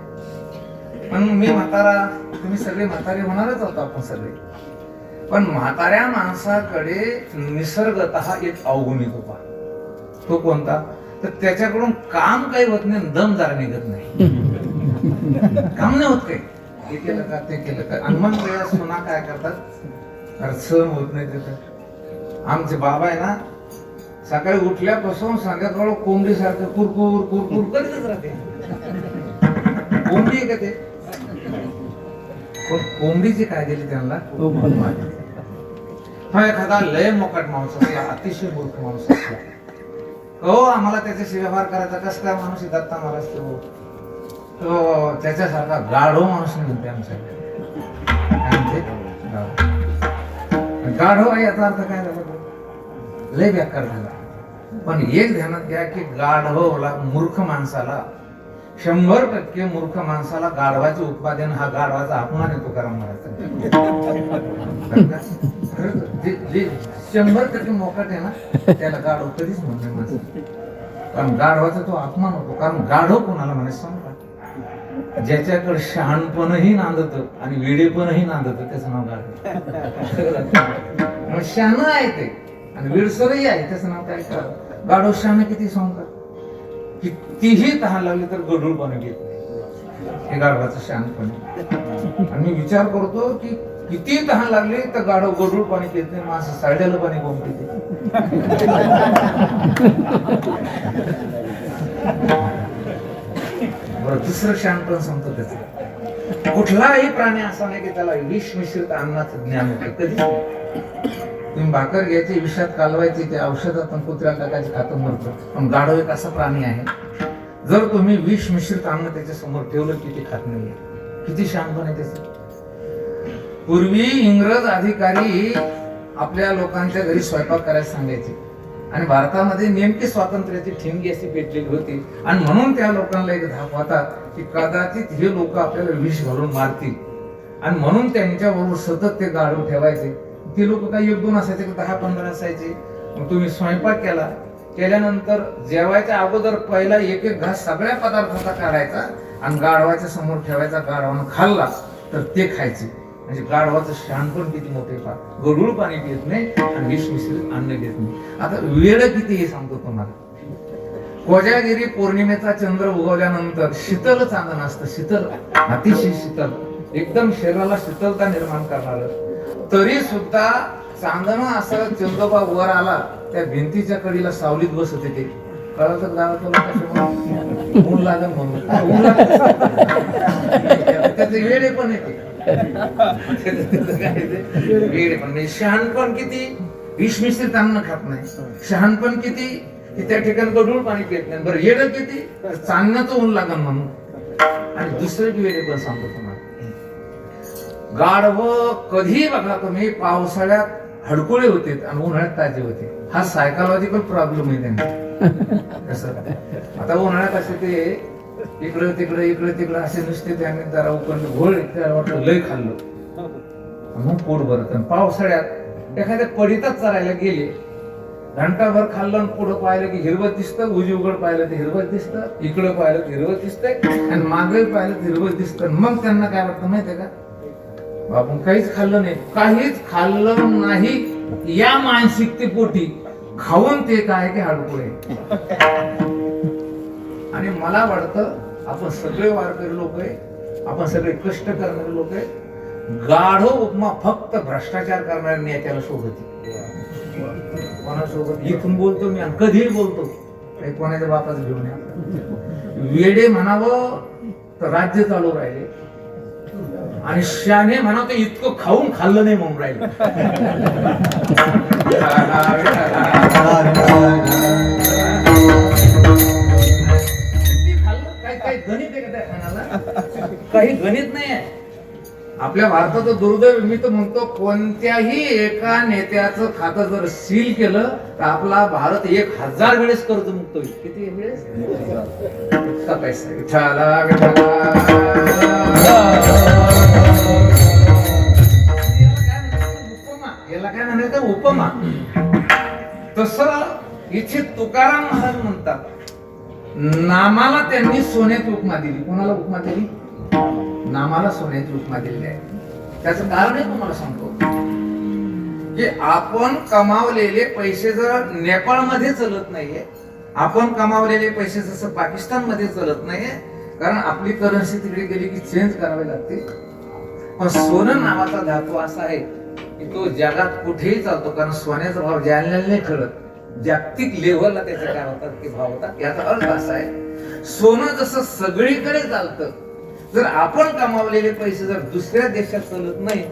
पण मी म्हातारा, तुम्ही सगळे म्हातारे होणारच होतो आपण सगळे, पण म्हाताऱ्या माणसाकडे निसर्गतः एक अवगुण येतो पहा. तो कोणता, तर त्याच्याकडून काम काही होत नाही, दम जरा निघत नाही, काम नाही होत काही, हे केलं का ते केलं का. आणि मग वेळा सुना काय करतात, अरे सहन होत नाही तिथं. आमचे बाबा आहे ना, सकाळी उठल्यापासून संध्याकाळ कोंबडी सारखं कुरकुर कुरकुर करीतच राहते. कोंबडी आहे का ते, कोंबडीची काय दिली त्यांना, हा एखादा लय मोकाट माणूस असला, अतिशय मूर्ख माणूस असला, हो आम्हाला त्याच्याशी व्यवहार करायचा, कसं काय माणूस दत्ता महाराज तो त्याच्यासारखा गाढव माणूस नाही म्हणते आमच्याकडे. गाढव याचा अर्थ काय झाला, लय बेकार झाला. पण एक ध्यानात घ्या की गाढवला, मूर्ख माणसाला, 100% मूर्ख माणसाला गाढवाचे उत्पादन हा गाढवाचा अपमान येतो करा महाराज. 100% मोकाट आहे ना त्याला गाढव कधीच म्हणणार माणसं, कारण गाढवाचा तो अपमान होतो. कारण गाढव कोणाला म्हणायचं सांगा, ज्याच्याकडे शहाणपणही नांदत आणि वेडेपणही नांदत त्याचं नाव गाढव. शहाणं आहे ते आणि विडसरही आहे त्याचं नाव काय करा. गाढव शहाणं किती सांगतात, कितीही तहान लागली तर गढूळ पाणी घेत नाही, हे गाढवाचं शहाणपण. आणि मी विचार करतो की किती तहान लागली तर गाढव गढूळ पाणी घेत नाही, माणसं साड्याला पाणी बोंब पिते. बरं, दुसरं शहाणपण सांगतो त्याचं, कुठलाही प्राणी असा नाही की त्याला विष मिश्रित अन्नाचं ज्ञान होतं, कधीच नाही. तुम्ही भाकर घ्यायची, विषात कालवायची, ते औषधात कुत्र्या टाकायची, खातं मरतं. पण गाढव एक असा प्राणी आहे, जर तुम्ही विष मिश्रित अन्न त्याच्या समोर ठेवलं की ते खात नाहीये. किती शहाणपण आहे त्याचं. पूर्वी इंग्रज अधिकारी आपल्या लोकांच्या घरी स्वयंपाक करायला सांगायचे, आणि भारतामध्ये नेमकी स्वातंत्र्याची ठिणगी अशी पेटलेली होती, आणि म्हणून त्या लोकांना एक धाक होता की कदाचित हे लोक आपल्याला विष घालून मारतील, आणि म्हणून त्यांच्याबरोबर सतत ते गाढव ठेवायचे. ती लोक काही 1-2 असायचे, 10-15 असायचे. मग तुम्ही स्वयंपाक केल्यानंतर जेवायच्या अगोदर पहिला एक घास सगळ्या पदार्थाचा काढायचा आणि गाढवाच्या समोर ठेवायचा. गाढवानं खाल्ला तर ते खायचे. म्हणजे गाढवाचं शहाणपण किती मोठे पहा, गढूळ पाणी पित नाही आणि विष मिश्रित अन्न घेत नाही. आता वेळ किती हे सांगतो तुम्हाला. कोजागिरी पौर्णिमेचा चंद्र उगवल्यानंतर शीतल चांदण असतं, शीतल, अतिशय शीतल, एकदम शरीराला शीतलता निर्माण करणार. तरी सुद्धा चांदण असं चंद्रोबा वर आला, त्या भिंतीच्या कडीला सावलीत बसत येते. कळत गावात ऊन लागल म्हणून त्याचे वेळे पण येते. वेळे पण नाही. शहाणपण किती, विष मिश्रित अन्न खात नाही. शहाणपण किती की त्या ठिकाणी गढूळ पाणी पित नाही. बरं येडं किती, चांदण्याचं ऊन लागल म्हणून. आणि दुसरे वेळे पण सांगतो तुम्हाला, गाढव कधी बघा तुम्ही पावसाळ्यात हडकुळे होते आणि उन्हाळ्यात ताजे होते. हा सायकोलॉजिकल प्रॉब्लेम आहे त्यांना. कसं आता उन्हाळ्यात असे ते इकडं तिकडं असे नुसते त्याने जरा उकडलं घोळ वाटलं लय खाल्लं मग पोट भरत. पावसाळ्यात एखाद्या पडीतच चरायला गेले, घंटाभर खाल्लं आणि पुढं पाहिलं की हिरवत दिसतं, उजी उघड पाहिलं तर हिरवत दिसतं, इकडं पाहिलं तर हिरवत दिसतंय आणि मागे पाहिलं तर हिरवत दिसतं. मग त्यांना काय वाटतं माहितीये का, आपण काहीच खाल्लं नाही, काहीच खाल्लं नाही या मानसिकतेपोटी खाऊन ते काय की हाडकुळे. आणि मला वाटतं आपण सगळे वारकरी लोक आहे, आपण सगळे कष्ट करणारे लोक आहे. गाढव उपमा फक्त भ्रष्टाचार करणाऱ्या नेत्याला शोभते. कोणासोबत इथून बोलतो मी आणि कधीही बोलतो, काही कोणाच्या बापाचं घेऊन या. वेडे म्हणावं तर राज्य चालू राहिले आणि शाने म्हणावं तर इतकं खाऊन खाल्लं नाही म्हणून राहिले. काही गणित आहे का त्या खाण्याला? काही गणित नाही आहे. आपल्या भारताचं दुर्दैव, मी तर म्हणतो कोणत्याही एका नेत्याचं खातं जर सील केलं तर आपला भारत 1000 वेळेस कर्जमुक्त होईल. किती वेळेस? इतका पैसा विठाला याला काय म्हणायचं उपमा. तसं इथे तुकाराम महाराज म्हणतात, नामाला त्यांनी सोन्याची उपमा दिली. कोणाला उपमा दिली? नामाला सोन्याची उपमा दिली आहे. त्याचं कारण आहे तुम्हाला सांगतो की आपण कमावलेले पैसे जर नेपाळमध्ये चलत नाहीये, आपण कमावलेले पैसे जसं पाकिस्तान मध्ये चलत नाहीये, कारण आपली करन्सी तिकडे गेली की चेंज करावी लागते. पण सोनं नावाचा धातू असा आहे की तो जगात कुठेही चालतो, कारण सोन्याचा भाव जाणलेला नाही ठरत, जागतिक लेव्हलला त्याचे काय होतात की भाव होतात. याचा अर्थ असा आहे, सोनं जसं सगळीकडे चालतं, जर आपण कमावलेले पैसे जर दुसऱ्या देशात चालत नाही,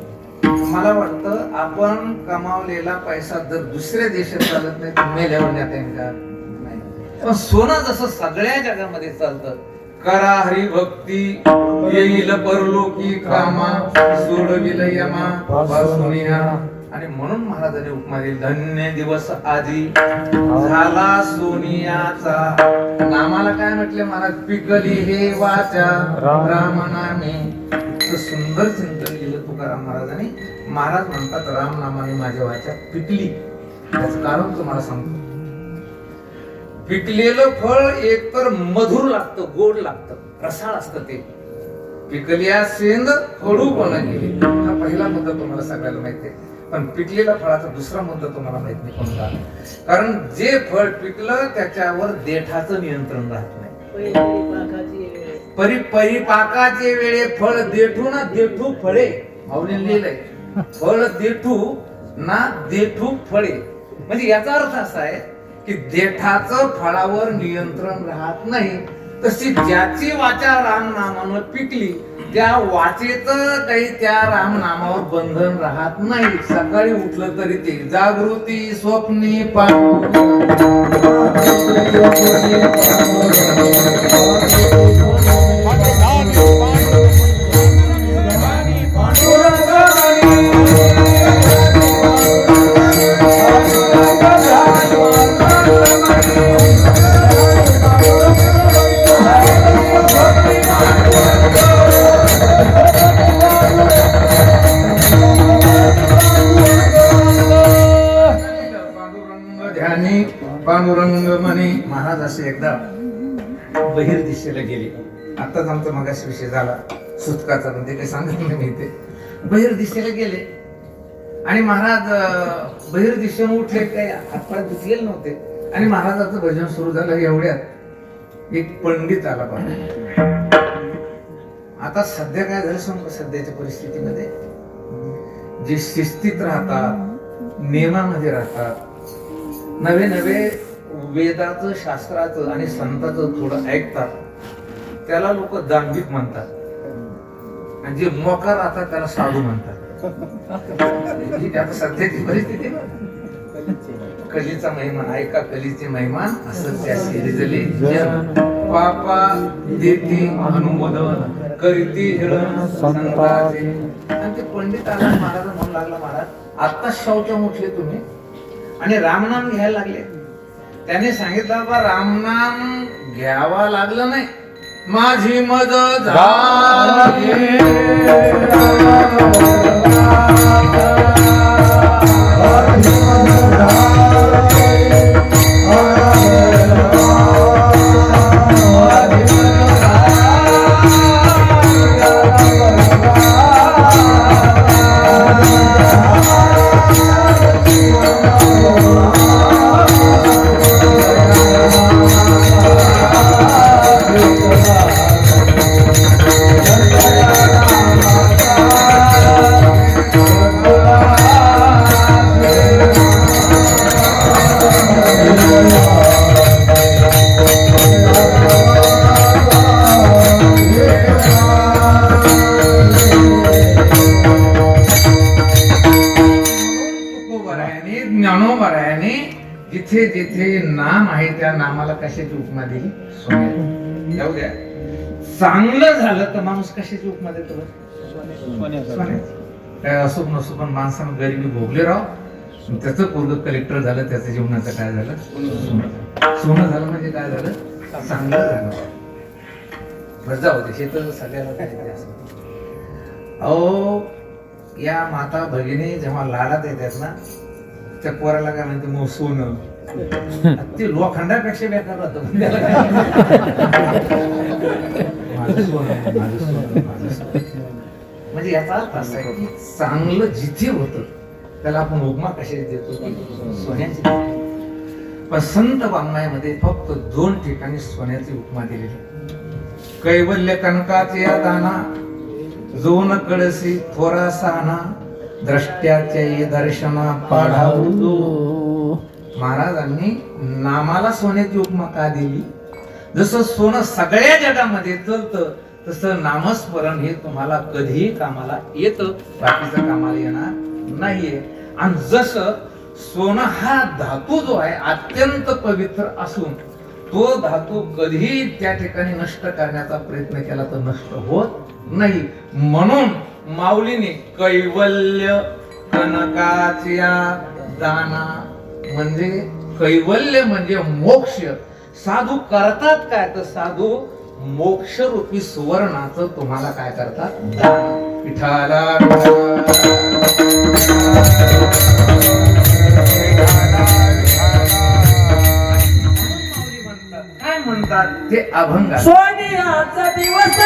मला वाटतं आपण कमावलेला पैसा जर दुसऱ्या देशात चालत नाही तर मेल्यावर नेता येईल का? नाही. पण सोनं जसं सगळ्या जगामध्ये चालतं, करा हरिभक्ती येईल परलोकी कामा, सोडविल यमा सोनिया. आणि म्हणून महाराजांनी उपमा दिली, धन्य दिवस आधी झाला सोनियाचा. नामाला काय म्हटले महाराज? पिकली हे वाचा राम नामे. इतकं सुंदर चिंतन केलं तुकाराम महाराजांनी. महाराज म्हणतात राम नामाने माझी वाचा पिकली. त्याचं कारण तुम्हाला सांगतो. पिकलेलं फळ एकतर मधुर लागतं, गोड लागतं, रसाळ असतं ते. पिकल्या शेंग कडूपणा गेली, हा पहिला मुद्दा तुम्हाला सगळ्याला माहिती आहे. पण पिकलेल्या फळाचा दुसरा मुद्दा तुम्हाला माहित नाही कोणता. कारण जे फळ पिकलं त्याच्यावर देठाचं नियंत्रण राहत नाही. परिपाकाचे वेळे फळ देठू ना देठू फळे. माऊलीने लिहिलंय, फळ देठू ना देठू फळे. म्हणजे याचा अर्थ असा आहे की देठाचं फळावर नियंत्रण राहत नाही. तशी ज्याची वाचा राम नामानं पिकली, त्या वाचेचं काही त्या राम नामावर बंधन राहत नाही. सकाळी उठलं तरी ते जागृती स्वप्नी पांडुरंग म्हणे. महाराज असे एकदा बहिर दिशेला गेले. आताच आमचा मगाशी विषय झाला सुतकाचा, पण ते काही सांगत नाही मी. ते बहिर दिशेला गेले आणि महाराज बहिर दिशेने उठले, काही हातपाय धुतलेले नव्हते. आणि महाराजाचं भजन सुरू झालं. एवढ्यात एक पंडित आला पाहिजे. आता सध्या काय झालं सांगू, सध्याच्या परिस्थितीमध्ये जे शिस्तीत राहतात, नियमामध्ये राहतात, नवे नवे वेदाचं, शास्त्राचं आणि संताचं थोडं ऐकतात, त्याला लोक दांभिक म्हणतात. आणि जे मोकार राहतात त्याला साधू म्हणतात. ही आता सध्याची परिस्थिती. कलीचा महिमा ऐका, कलीचे महिमान असं त्या सिरिजले पापा देती अनुमोदन करीती हिरण संताचे. आणि ते पंडित आला, महाराज म्हणू लागला, महाराज आता शौचाम उठले तुम्ही आणि रामनाम घ्यायला लागले. त्याने सांगितलं बा रामनाम घ्यावा लागलं नाही, माझी मदत झाली. जेथे नाम आहे त्या नामाला कशाची उपमा दिली? सोन्याची. जाऊ द्या, चांगलं झालं तर माणूस कशाची उपमा देतो? सोन्याची. काय असो नसो पण माणसानं गरिबी भोगले राव, त्याचं पोरग कलेक्टर झालं, त्याचं जीवनाचं काय झालं? सोनं झालं. म्हणजे काय झालं? चांगलं झालं. बरं जाऊ दे, हे तर सगळ्याला काय असं. अहो, या माता भगिनी जेव्हा लाडात येतात ना, त्या पोराला काय म्हणते? मग सोनं. ते लोखंडापेक्षा बेकार राहतं. माझं सोनं, माझं सोनं, माझं सोनं. म्हणजे याचा अर्थ असा आहे की चांगलं जिथे होतं त्याला आपण उपमा कशाची देतो? सोन्याची. पण संत वाङ्मयामध्ये फक्त 2 ठिकाणी सोन्याची उपमा दिलेली. कैवल्य कनकाचे दाना, जो न कळसी थोरा साना, द्रष्ट्याचे दर्शना पाढावतो. महाराजांनी नामाला सोन्याची उपमा का दिली? जसं सोनं सगळ्या जगामध्ये चलतं तसं नामस्मरण हे तुम्हाला कधीही कामाला येतं, बाकीचं कामाला येणार नाहीये. आणि जसं सोनं हा धातू जो आहे अत्यंत पवित्र असून तो धातू कधीही त्या ठिकाणी नष्ट करण्याचा प्रयत्न केला तर नष्ट होत नाही. म्हणून माऊलीने कैवल्य कनकाच्या दाना म्हणजे कैवल्य म्हणजे मोक्ष. साधू करतात काय? तर साधू मोक्ष रूपी सुवर्णाचं तुम्हाला काय करतात? विठाला काय म्हणतात ते अभंग. सोन्याचा दिवस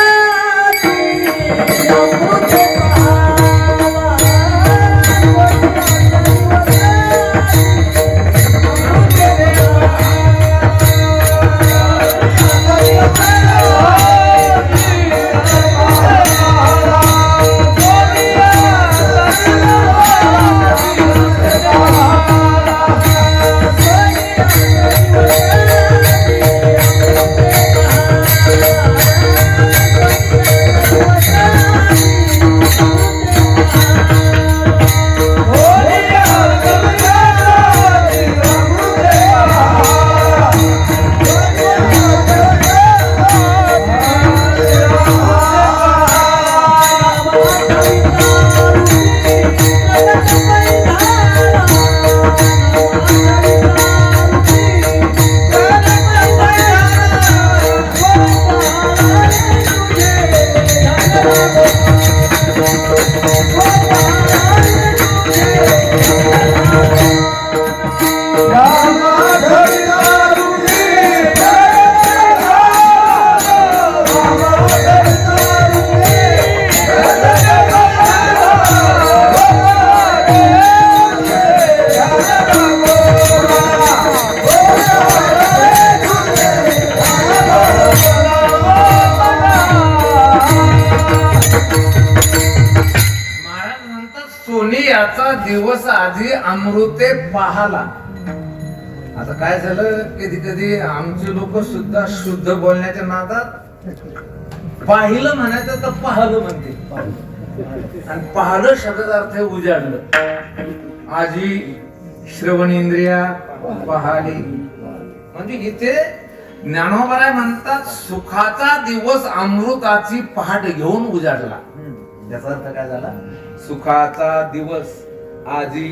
दिवस आधी अमृते पाहाला. आता काय झालं, कधी कधी आमचे लोक सुद्धा शुद्ध बोलण्याच्या नादात पाहिलं म्हणायचं तर पाहलं म्हणते, आणि पाहलं शब्दाचा अर्थ उजाडलं. आजी श्रवणेंद्रिया पाहाली म्हणजे इथे ज्ञानोबराय म्हणतात सुखाचा दिवस अमृताची पहाट घेऊन उजाडला. याचा अर्थ काय झाला? सुखाचा दिवस आजी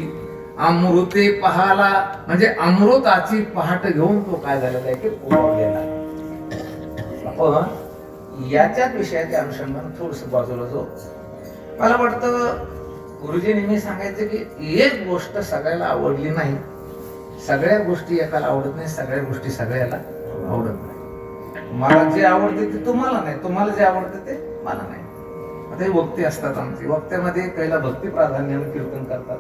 अमृते पाहाला म्हणजे अमृताची पहाट घेऊन तो काय झालेला आहे की उजाडलेला. आपण याच्याच विषयाचे अनुषंगाने थोडस बाजूला जाऊ. मला वाटतं गुरुजी नेहमी सांगायचे की एक गोष्ट सगळ्याला आवडली नाही, सगळ्या गोष्टी एकाला आवडत नाही, सगळ्या गोष्टी सगळ्याला आवडत नाही. मला जे आवडते ते तुम्हाला नाही, तुम्हाला जे आवडते ते मला नाही. आता हे वक्ते असतात आमचे, वक्त्यामध्ये काहीला भक्ती प्राधान्याने कीर्तन करतात,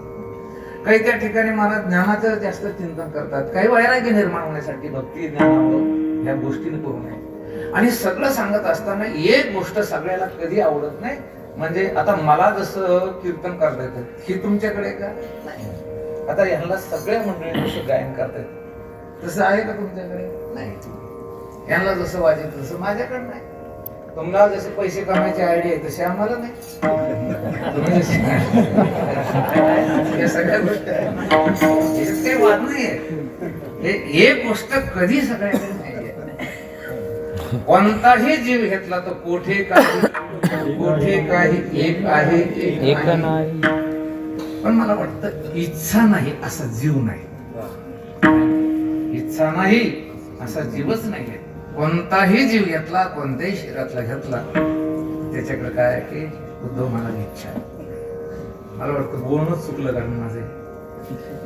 काही त्या ठिकाणी मला ज्ञानाचं जास्त चिंतन करतात, काही वैराग्य निर्माण होण्यासाठी भक्ती ज्ञान या गोष्टीने करू नये. आणि सगळं सांगत असताना एक गोष्ट सगळ्याला कधी आवडत नाही. म्हणजे आता मला जसं कीर्तन करता येतं हे तुमच्याकडे का नाही. आता ह्यांना सगळ्या मंडळी जसं गायन करता येतं तसं आहे का तुमच्याकडे नाही. यांना जसं वाजेल तसं माझ्याकडे नाही. तुम्हाला जसे पैसे कमायची आयडिया आहे तसे आम्हाला नाही. तुम्ही जसे या सगळ्या गोष्टी आहेत. याच्यात काही वाद नाहीये. एक गोष्ट कधी सगळ्याकडे नाहीये. कोणताही जीव घेतला तर कोठे काही एक आहे एक नाही. पण मला वाटतं इच्छा नाही असा जीव नाही. इच्छा नाही असा जीवच नाहीये. कोणताही जीव घेतला, कोणत्याही शरीरातला घेतला, त्याच्याकडे काय आहे की उद्धव मला इच्छा आहे. मला वाटतं बोलणंच चुकलं कारण माझे.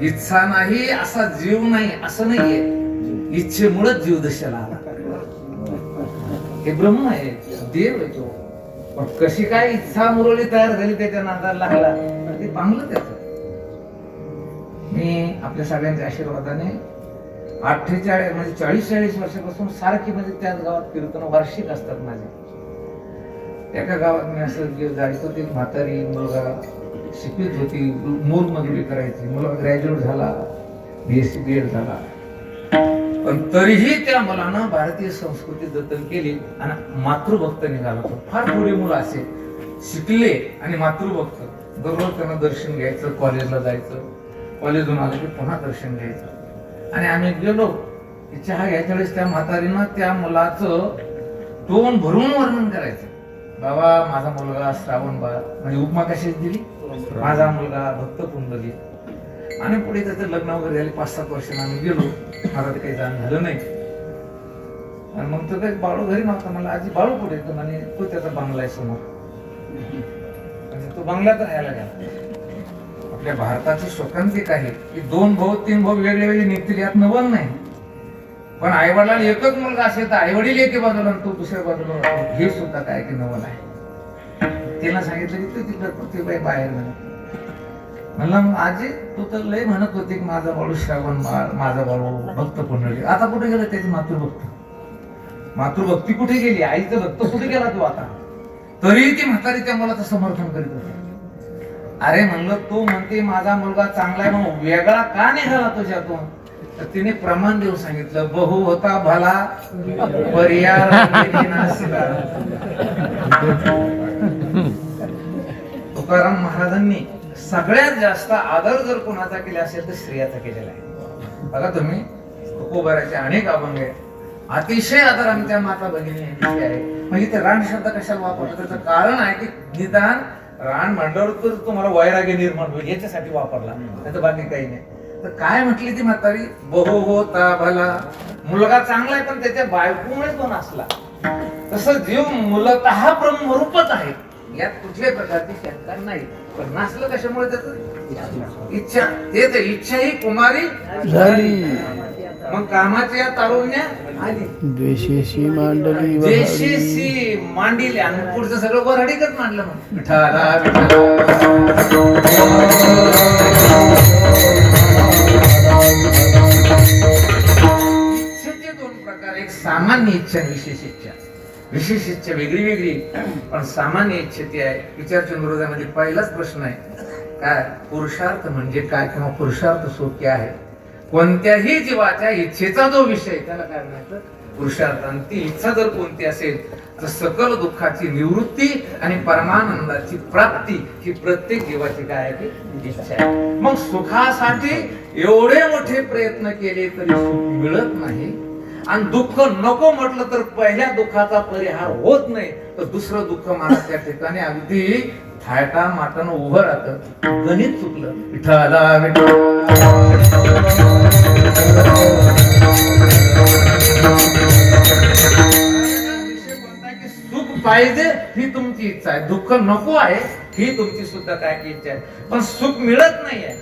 इच्छा नाही असा जीव नाही असं नाहीये. इच्छेमुळेच जीव दशेला आला. हे ब्रह्म आहे, देव आहे तो. पण कशी काय इच्छा मुरळी तयार झाली त्याच्या नादाला लागला ते पांगलं त्याचं. मी आपल्या सगळ्यांच्या आशीर्वादाने 48 म्हणजे 40-40 वर्षापासून सारखी म्हणजे त्याच गावात कीर्तन वार्षिक असतात माझे. एका गावात मी असं जायचो, ती म्हातारी मुलगा शिकवीत होती, मूल मजुरी करायची. मुलगा ग्रॅज्युएट झाला, BSc BEd झाला. पण तरीही त्या मुलानं भारतीय संस्कृती जतन केली आणि मातृभक्त निघाला तो. फार थोडी मुलं असे शिकले आणि मातृभक्त. दररोज त्यांना दर्शन घ्यायचं, कॉलेजला जायचं, कॉलेजून आलं की पुन्हा दर्शन घ्यायचं. आणि आम्ही गेलो की चहा घ्यायच्या वेळेस त्या म्हातारीनं त्या मुलाचं तोंड भरून वर्णन करायचं. बाबा माझा मुलगा श्रावण बाळ, म्हणजे उपमा कशी दिली, माझा मुलगा भक्त पुंडली. आणि पुढे त्याचं लग्न वगैरे झाले. 5-7 वर्षांना आम्ही गेलो. मला ते काही जाण झालं नाही. आणि मग तो काही बाळू घरी नव्हता. मला आजी बाळू पुढे येतो आणि तो त्याचा बंगला आहे समोर. आणि तो बंगल्यात राहायला गेला. आपल्या भारताची शोकांतिक आहे की 2 भाऊ 3 भाऊ वेगळे वेगळे निघतील, यात नवल नाही. पण आई वडिलांना एकच मुलगा असेल तर आई वडील एके बाजूला तो दुसऱ्या बाजूला राहतो, हे सुद्धा काय की नवल आहे. तिला सांगितलं की तू तिकडे पृथ्वीबाई बाहेर म्हणलं आजी तू तर लय म्हणत होती की माझा बाळू श्रावण बाळ, माझा बाळू भक्त पुंडली. आता कुठे गेलं त्याची मातृभक्त? मातृभक्ती कुठे गेली? आईचं भक्त कुठे गेला तू आता? तरी ती म्हातारी त्या मुलाचं समर्थन करीत होती. अरे म्हणलं तू म्हणते माझा मुलगा चांगला आहे मग वेगळा का निघाला तुझ्यातून? तर तिने प्रमाण देऊन सांगितलं, बहु होता भला पर्याय तुकाराम महाराजांनी सगळ्यात जास्त आदर जर कोणाचा केला असेल तर स्त्रियाचा केलेला आहे. बघा तुम्ही, तुकोबाराचे अनेक अभंग आहेत. अतिशय आदर आमच्या माता भगिनी आहे. म्हणजे ते रान शब्द कशाला वापरतो त्याचं कारण आहे की निदान रान म्हणल्यावर तर तुम्हाला वैराग्य निर्माण होईल याच्यासाठी वापरला, त्याचं बाकी काही नाही. तर काय म्हटली ती म्हातारी, बहु होता भला, मुलगा चांगला आहे पण त्याच्या बायकोमुळे तो नासला. तसं जीव मूलतः ब्रह्मरूपच आहे, यात कुठल्याही प्रकारची शंका नाही. पण नासलं कशामुळे? त्याचं इच्छा. ते तर इच्छा ही कुमारी झाली, मग कामाची या तारुण्या आली, द्वेषेशी मांडली द्वेषेशी मांडली आणि पुढचं सगळं वराडीकच मांडलं. मग विठाला इच्छेचे 2 प्रकार, एक सामान्य इच्छा आणि विशेष इच्छा. विशेष इच्छा वेगळी वेगळी, पण सामान्य इच्छा ती आहे. विचारचंद्रोदयामध्ये पहिलाच प्रश्न आहे, काय पुरुषार्थ म्हणजे काय किंवा पुरुषार्थ सुख काय आहे? कोणत्याही जीवाच्या इच्छेचा जो विषय त्याला काय म्हणायचं? पुरुषार्थ. आणि ती इच्छा जर कोणती असेल तर सकल दुःखाची निवृत्ती आणि परमानंदाची प्राप्ती ही प्रत्येक जीवाची काय आहे ती इच्छा आहे. मग सुखासाठी एवढे मोठे प्रयत्न केले तरी सुख मिळत नाही, आणि दुःख नको म्हटलं तर पहिल्या दुःखाचा परिहार होत नाही, तर दुसरं दुःख मला त्या ठिकाणी अगदी थायटा माटानं उभं राहतं. गणित चुकलं. विठाला सुख पाहिजे ही तुमची इच्छा आहे, दुःख नको आहे ही तुमची सुद्धा काय की इच्छा आहे. पण सुख मिळत नाहीये.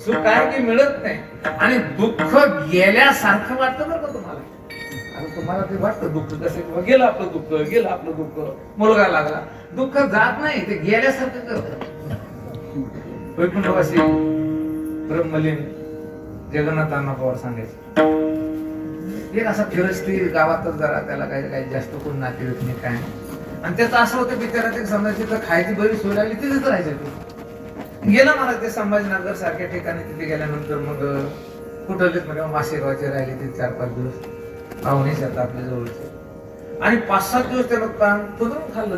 सुख काय की मिळत नाही, आणि दुःख गेल्यासारखं वाटतं बरं का तुम्हाला. आणि तुम्हाला ते वाटतं दुःख कसं गेलं आपलं दुःख, गेलं आपलं दुःख, मुलगा लागला, दुःख जात नाही, ते गेल्यासारखं करत. वैकुंठवासी ब्रह्मलीन जगन्नाथ अण्णा पवार सांगायचे, एक असा फिरस्ती गावातच जरा त्याला काही जास्त कोण नातेवाईक नाही काय. आणि त्याचं असं होतं बिचारा ते समजायचे तर खायची बरी सोय लागली तिथेच राहायचं. गेला मला ते संभाजीनगर सारख्या ठिकाणी. तिथे गेल्यानंतर मग कुठलेच म्हणजे मासेगावचे राहिले ते 4-5 दिवस. पाहुणेच आता आपल्या जवळचे. आणि 5-7 दिवस त्याला काम पदरून खाल्लं.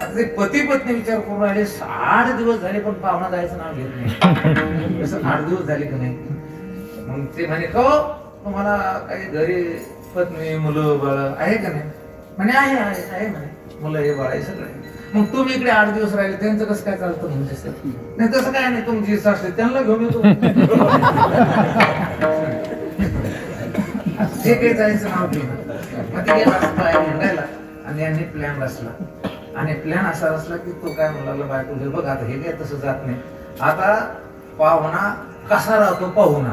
आता ते पती पत्नी विचार करून राहिले 8 दिवस झाले पण पाहुणा जायचं नाव घेत नाही. कसं 8 दिवस झाले की नाही. मग ते म्हणे का तुम्हाला काही घरी पत्नी मुलं बाळ आहे का नाही. म्हणे आहे आहे आहे म्हणे मुलं हे बाळ आहे सगळं. मग तुम्ही इकडे 8 दिवस राहिले त्यांचं कसं काय चालतं म्हणजे सर. नाही तसं काय नाही तुमची इच्छा असते त्यांना घेऊन येतो. जे काही जायचं नाव घेऊन मग ते गेला बाहेर हिंडायला आणि यांनी प्लॅन रचला. आणि प्लॅन असा रचला की तो काय म्हणाला बायको घे बघ आता हे काय तसं जात नाही. आता पाहुणा कसा राहतो पाहुणा.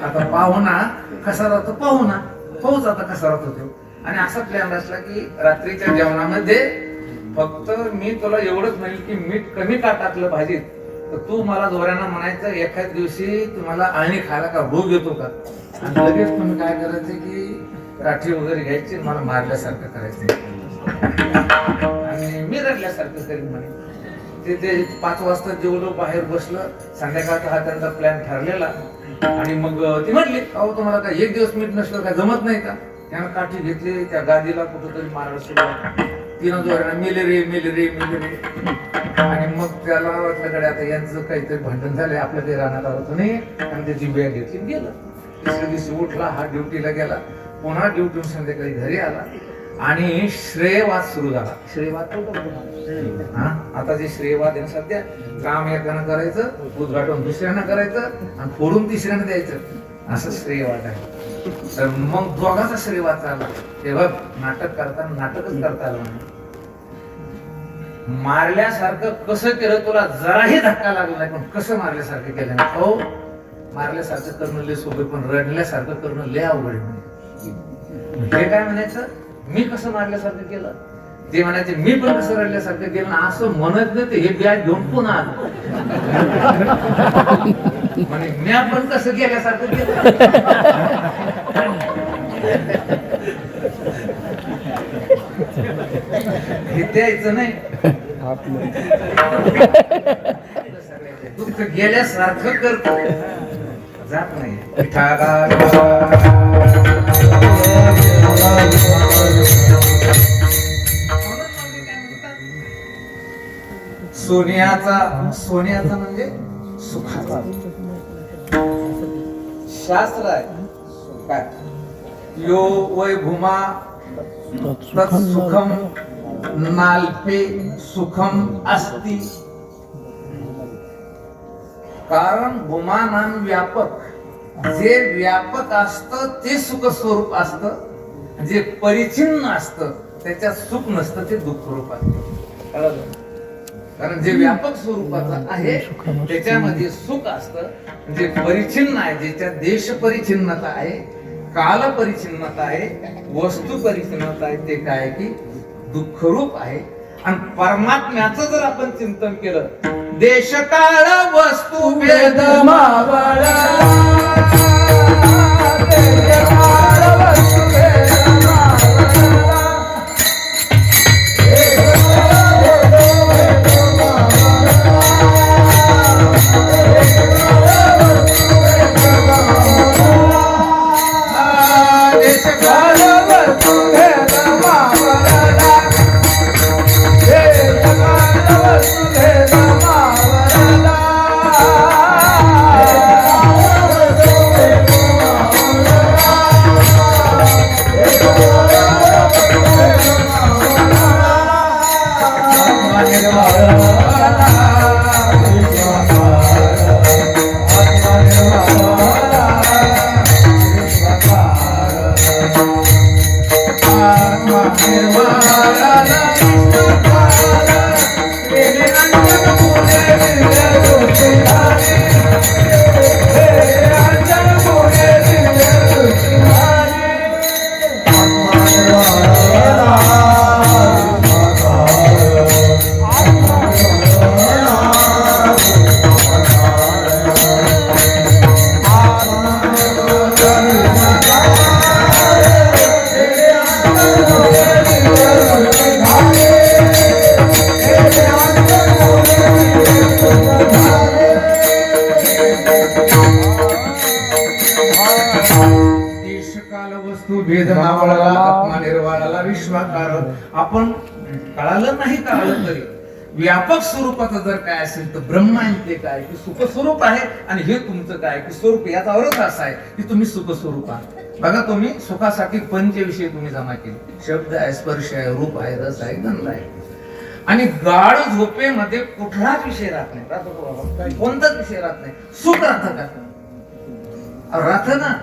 आता पाहुणा कसा राहतो पाहुणा पाहूच आता कसा राहतो तो. आणि असा प्लॅन रचला की रात्रीच्या जेवणामध्ये फक्त मी तुला एवढंच म्हणेल की मीठ कमी का टाकलं भाजीत तर तू मला जोरानं म्हणायचं एखाद दिवशी तुम्हाला आळणी खायला का भूक येतो का. आणि लगेच तुम्ही काय करायचं की काठी वगैरे घ्यायची मला मारल्यासारखं करायचं आणि मी रडल्यासारखं करीन म्हणे. ते 5 वाजता जेवलो बाहेर बसलं. संध्याकाळचा हा त्यांचा प्लॅन ठरलेला. आणि मग ती म्हटली अहो तुम्हाला काय 1 दिवस मीठ नसलं काय जमत नाही का. त्यानं काठी घेतली त्या गादीला कुठंतरी मारायला सुरुवात. तिनं जोरानं मेले रे मेले रे मेले रे. आणि मग त्याला वाटल्याकडे आता यांचं काहीतरी भांडण झालंय आपल्या काही राहण्यात आलं नाही. आणि त्याची बॅग घेतली गेलं. तिसऱ्या दिवशी उठला हा ड्युटीला गेला. पुन्हा ड्युटीहून संध्याकाळी घरी आला आणि श्रेयवाद सुरू झाला. श्रेयवाद हा आता जे श्रेयवाद आहे सध्या काम एकानं करायचं उद्घाटन दुसऱ्यानं करायचं आणि फोडून तिसऱ्यानं द्यायचं असं श्रेयवाद आहे. तर मग दोघांचा श्रेयवाद चालला. ते बघ नाटक करताना नाटकच करता आलं म्हणे. मारल्यासारखं कसं केलं तुला जराही धक्का लागला नाही पण कसं मारल्यासारखं केलं नाही. हो मारल्यासारखं करणं लय सोपं पण रडल्यासारखं करणं लय अवघड आहे म्हणे. हे काय म्हणायचं मी कसं मारल्यासारखं केलं. ते म्हणायचे मी पण कसं रडल्यासारखं केलं असं म्हणत नाही ते हे बॅग घेऊन पुन्हा आलं म्हणे मी पण कसं केल्यासारखं केलं. हे द्यायचं नाही तू गेल्यासारखं करतो जात नाही. सोन्याचा म्हणजे सुखाचा शास्त्र आहे. काय यो वै भूमा तत् सुखम नाल्पे सुखम अस्ति. कारण भूमानाम व्यापक जे व्यापक असतं ते सुख स्वरूप असतं. जे परिचिन्न असतं त्याच्यात सुख नसतं ते दुःख रूप असतं. कारण जे व्यापक स्वरूपाचं आहे त्याच्यामध्ये सुख असतं. जे परिचिन्न आहे ज्याच्यात देश परिचिन्नता आहे काल परिचिन्नता आहे वस्तू परिचिन्नता आहे ते काय की दुःख रूप आहे. आणि परमात्म्याचं जर आपण चिंतन केलं देश काळ वस्तू भेद मावळा काल वस्तू भेद नावळाला आत्मा निर्वाळाला विश्वाकार. आपण कळालं तरी व्यापक स्वरूपाचं जर काय असेल तर ब्रह्म आहे ते काय की सुख स्वरूप आहे, आणि हे तुमचं काय की स्वरूप. याचा अर्थ असा आहे की तुम्ही सुख स्वरूप आहात. बघा, तुम्ही सुखासाठी पंचविषय तुम्ही जमा केले. शब्द आहे, स्पर्श आहे, रूप आहे, रस आहे, गंध आहे. आणि गाढ झोपेमध्ये कुठलाच विषय राहत नाही. राहतो का बाबा? कोणताच विषय राहत नाही. सुख राहतं का? राहत ना.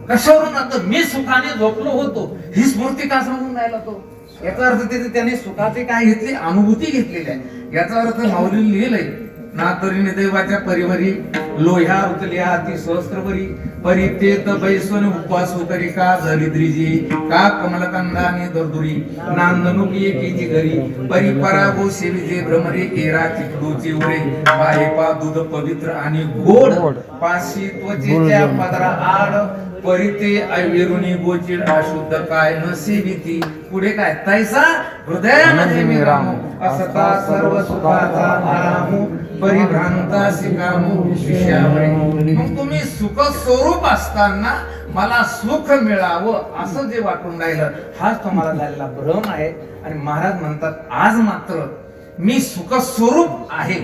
कशावरून राहतं? मी सुखाने झोपलो होतो ही स्मृती का सांगून राहिला तो? याचा अर्थ त्याने सुखाचे काय घेतली? अनुभूती घेतलेली आहे. याचा अर्थ माऊली लिहिलंय ना, तरी दैवाच्या परिवारी लोह्या रुतल्या अति सहस्त्रवरी परितेत बैसन उपवास करी का दरिद्रीजी का कमलकंदाने दरदुरी नांदनुकी एकीची घरी परिपरा गो सेविजे भ्रमरे केरा चिकडूची उरे बाहेपा दूध पवित्र आणि गोड पाशी त्वचेच्या पदरा आड परिते अविरुणी गोचिड अशुद्ध काय न सेविती. पुढे काय? तैसा हृदयामध्ये मी रामू असता सर्व सुखाचा आरामू परिभ्रांता सिकामू विषयावरे. मग तुम्ही सुख स्वरूप असताना मला सुख मिळावं असं जे वाटून राहिलं, हाच तुम्हाला झालेला भ्रम आहे. आणि महाराज म्हणतात आज मात्र मी सुख स्वरूप आहे.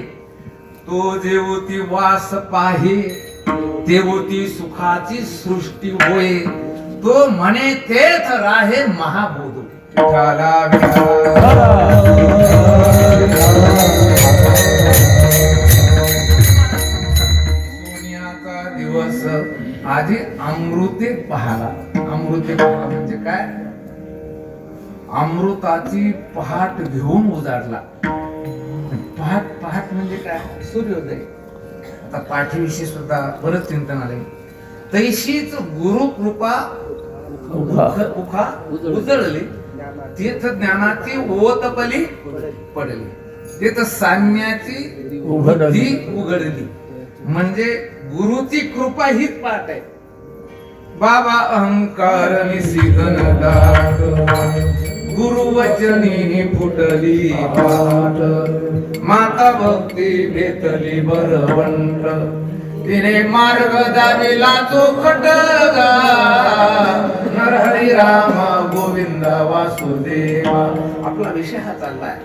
तो जेवती वास पाहे तेवती सुखाची सृष्टी होय. तो म्हणे तेथ राहे महाबोध. सोन्याचा दिवस आधी अमृते पाहाला. अमृते पाहाला म्हणजे काय? अमृताची पहाट घेऊन उजाडला. पहाट म्हणजे काय? सूर्योदय. आता पाठीविषयी सुद्धा बरंच चिंतन आले. तैशीच गुरु कृपा उखा उजळली तीर्थ ज्ञानाची ओत पली पडली तीर्थ साम्याची बुद्धी उघडली. म्हणजे गुरुची कृपा हीच पाठ आहे. बाबा अहंकार निसिगन दाट गुरु वचनी फुटली पाठ माता भक्ती भेटली बरवंट तिने मार्ग दाविला चोखट गा नरहरी राम गोविंद वासुदेवा. आपला विषय हा चाललाय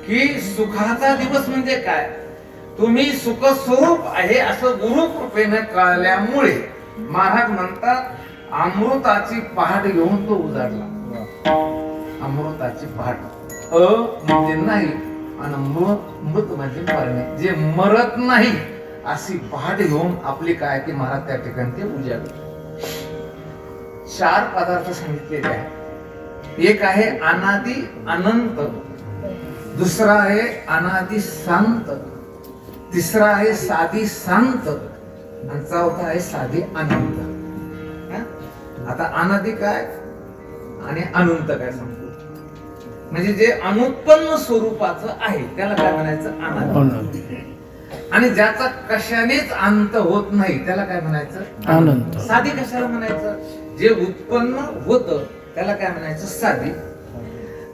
की सुखाचा दिवस म्हणजे काय? तुम्ही सुख स्वरूप आहे असं गुरु कृपेने कळल्यामुळे महाराज म्हणतात अमृताची पहाट घेऊन तो उजाडला. अमृताची पहाट म्हणजे नाही आणि मृत म्हणजे मरणे, जे मरत नाही अशी पहाट घेऊन आपली काय की महाराज त्या ठिकाणी ते उजाडले. 4 पदार्थ सांगितलेले आहे. एक आहे अनादि अनंत, दुसरा आहे अनादि शांत, तिसरा आहे साधी शांत आणि चौथा आहे साधी अनंत. आता अनादि काय आणि अनंत काय सांगतो? म्हणजे जे अनुत्पन्न स्वरूपाचं आहे त्याला काय म्हणायचं? अनादि. आणि ज्याचा कशानेच अंत होत नाही त्याला काय म्हणायचं? अनंत. साधी कशाला म्हणायचं? जे उत्पन्न होत त्याला काय म्हणायचं? साधी.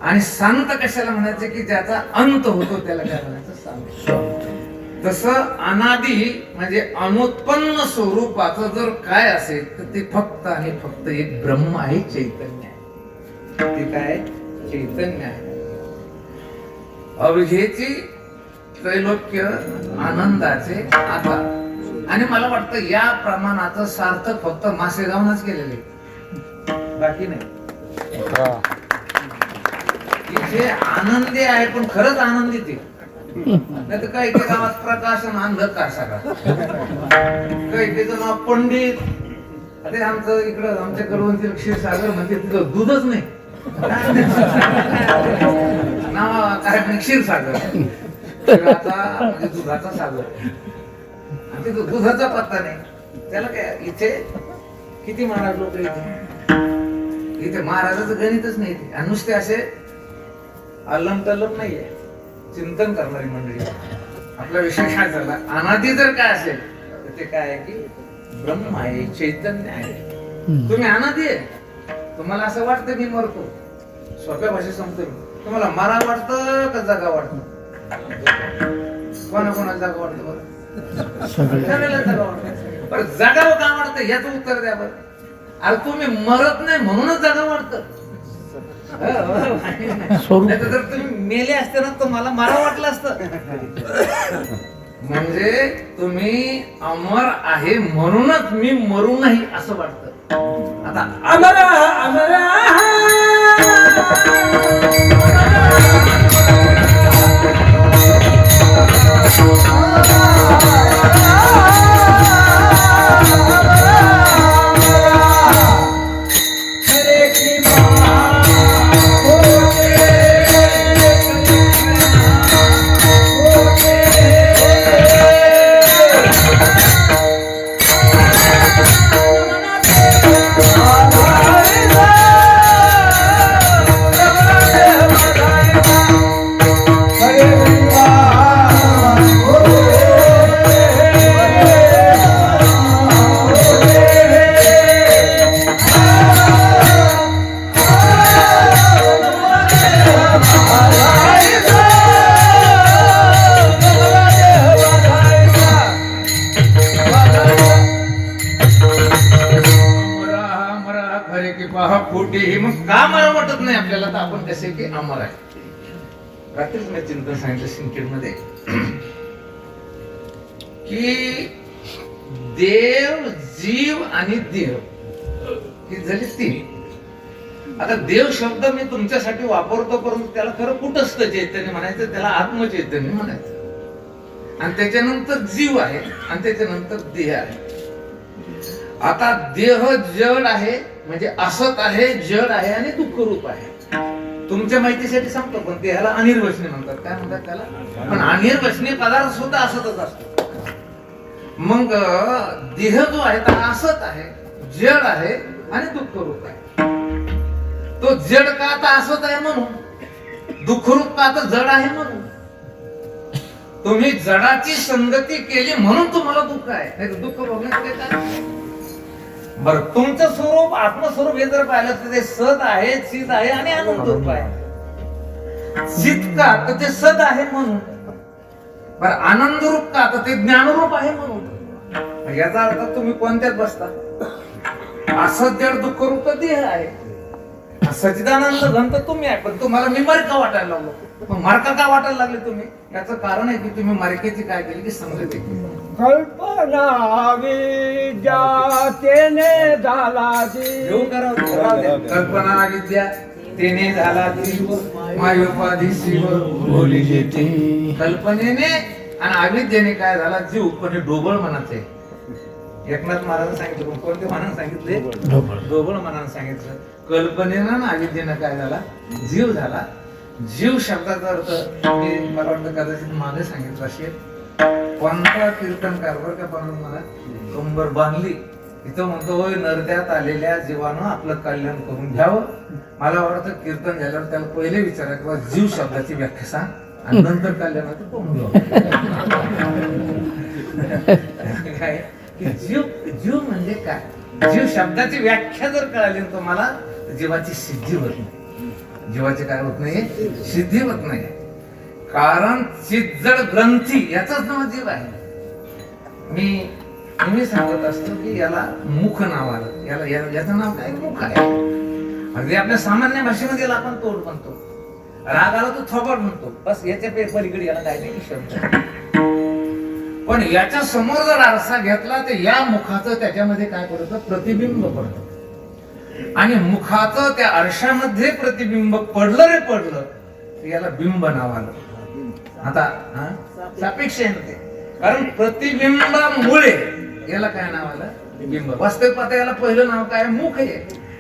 आणि शांत कशाला म्हणायचं? की ज्याचा अंत होतो त्याला काय म्हणायचं? शांत. तसं अनादि म्हणजे अनुत्पन्न स्वरूपाचं जर काय असेल तर ते फक्त आणि फक्त एक ब्रह्म आहे, चैतन्य आहे. ते काय? चैतन्य आहे. अवघेची त्रैलोक्य आनंदाचे आकार. आणि मला वाटतं या प्रमाणाचं सार्थक फक्त मासेगावनच केलेले, बाकी नाही. जे आनंदी आहे पण खरंच आनंदी ते नाही तर काही गावात प्रकाशन अंधकार सगळा. काही नाव पंडित. अरे आमचं इकडं आमच्या कळवणतील क्षीरसागर म्हणजे तिथं दूधच नाही. नाव काय क्षीरसागर म्हणजे दुधाचा सागर. आणि तिथं दुधाचा पत्ता नाही. त्याला काय इथे किती महाराज लोक इथे महाराजाचं गणितच नाही. आणि नुसते असे अल्लम तल्लम नाहीये, चिंतन करणारी मंडळी. आपला विषय काय झाला? अनादि जर काय असेल तर ते काय आहे की ब्रह्म आहे, चैतन्य आहे. तुम्ही अनादि आहे. तुम्हाला असं वाटतं मी मरतो, सोप्या भाषेत सांगतो मी. तुम्हाला मरा वाटतं का जगा वाटतं? कोणाला जागा वाटतं? बरं सगळ्याला जागा वाटतं. बरं जगावं का वाटतं याचं उत्तर द्या बरं. अरे तुम्ही मरत नाही म्हणूनच जागा वाटतं. स्वरूप नाहीतर जर तुम्ही मेले असते ना तर मला मारा वाटलं असतं. म्हणजे तुम्ही अमर आहे म्हणूनच मी मरू नाही असं वाटतं. आता अमर अमर हरे की मग का मला वाटत नाही आपल्याला तर आपण कसे की अमर आहे. रात्रीच मी चिंतन सांगितलं सिंकेट मध्ये की देव जीव आणि देव ही झाली तीन. आता देव शब्द मी तुमच्यासाठी वापरतो परंतु त्याला खरं कुटस्थ चैतन्य म्हणायचं, त्याला आत्मचैतन्य म्हणायचं. आणि त्याच्यानंतर जीव आहे आणि त्याच्यानंतर देह आहे. आता देह जड आहे म्हणजे असत आहे, जड आहे आणि दुःख रूप आहे. तुमच्या माहितीसाठी सांगतो पण देहाला अनिर्वचनीय म्हणतात. काय म्हणतात त्याला? पण अनिर्वचनीय पदार्थ सुद्धा असतच असतो. मग देह जो आहे तो असत आहे, जड आहे आणि दुःख रूप आहे. तो जड का आता असत आहे म्हणून, दुःख रूप का आता जड आहे म्हणून. तुम्ही जडाची संगती केली म्हणून तुम्हाला दुःख आहे, नाही तर दुःख भोगण्याचं काय. बर तुमचं स्वरूप आत्मस्वरूप हे जर पाहिलं तर ते सत आहे, चित आहे आणि आनंद रूप आहे. चित का तर ते सत आहे म्हणून. बर आनंद रूप का तर ते ज्ञानरूप आहे म्हणून. याचा अर्थ तुम्ही कोणत्यात बसता? असत जड दुःख रूप देह आहे, सच्चिदानंद घन तर तुम्ही आहे. पण तुम्हाला मी मार्का वाटायला लागलो. मग मार्का का वाटायला लागले तुम्ही? याचं कारण आहे की तुम्ही मार्केची काय केली की संगती केली. कल्पना विद्या तेने झाला येऊ करावं. कल्पना विद्या तेने झाला जीव, मायोपाधी शिव बोली जेते. कल्पनेने आणि अविद्येने काय झाला जीव. पण हे ढोबळ मनाचे. एकनाथ महाराज सांगितलं, पण कोणते मनानं सांगितले? ढोबळ मनानं सांगितलं. कल्पनेनं आणि अविद्येनं काय झाला? जीव झाला. जीव शब्दाचा अर्थ मला वाटतं कदाचित मागे सांगितलं असेल. कोणता कीर्तनकार बरं का पण मला कंबर बांधली इथं म्हणतो, होय नरद्यात आलेल्या जीवानं आपलं कल्याण करून घ्यावं. मला वाटतं कीर्तन झाल्यावर त्याला पहिले विचारा किंवा जीव शब्दाची व्याख्या सांग आणि नंतर कल्याणाचं करून काय की जीव. जीव म्हणजे काय? जीव शब्दाची व्याख्या जर कळाली तर मला जीवाची सिद्धी होत नाही. जीवाची काय होत नाही? सिद्धी होत नाही. कारण चिज्जड ग्रंथी याचाच नाव जीव आहे. मी नेहमी सांगत असतो की याला मुख नाव आलं. याचं नाव काय? मुख आहे. अगदी आपल्या सामान्य भाषेमध्ये याला आपण तोड म्हणतो. राग आला तो थोबड म्हणतो. बस याच्या पलीकडे याला काय नाही शब्द. पण याच्या समोर जर आरसा घेतला तर या मुखाचं त्याच्यामध्ये काय पडतं? प्रतिबिंब पडतं. आणि मुखाचं त्या आरशामध्ये प्रतिबिंब पडलं रे पडलं याला बिंब नाव आलं. आता सापेक्ष आहे ते. कारण प्रतिबिंबामुळे याला काय नाव आलं? बिंब. वास्तविक पाहता याला पहिलं नाव काय? मुख आहे.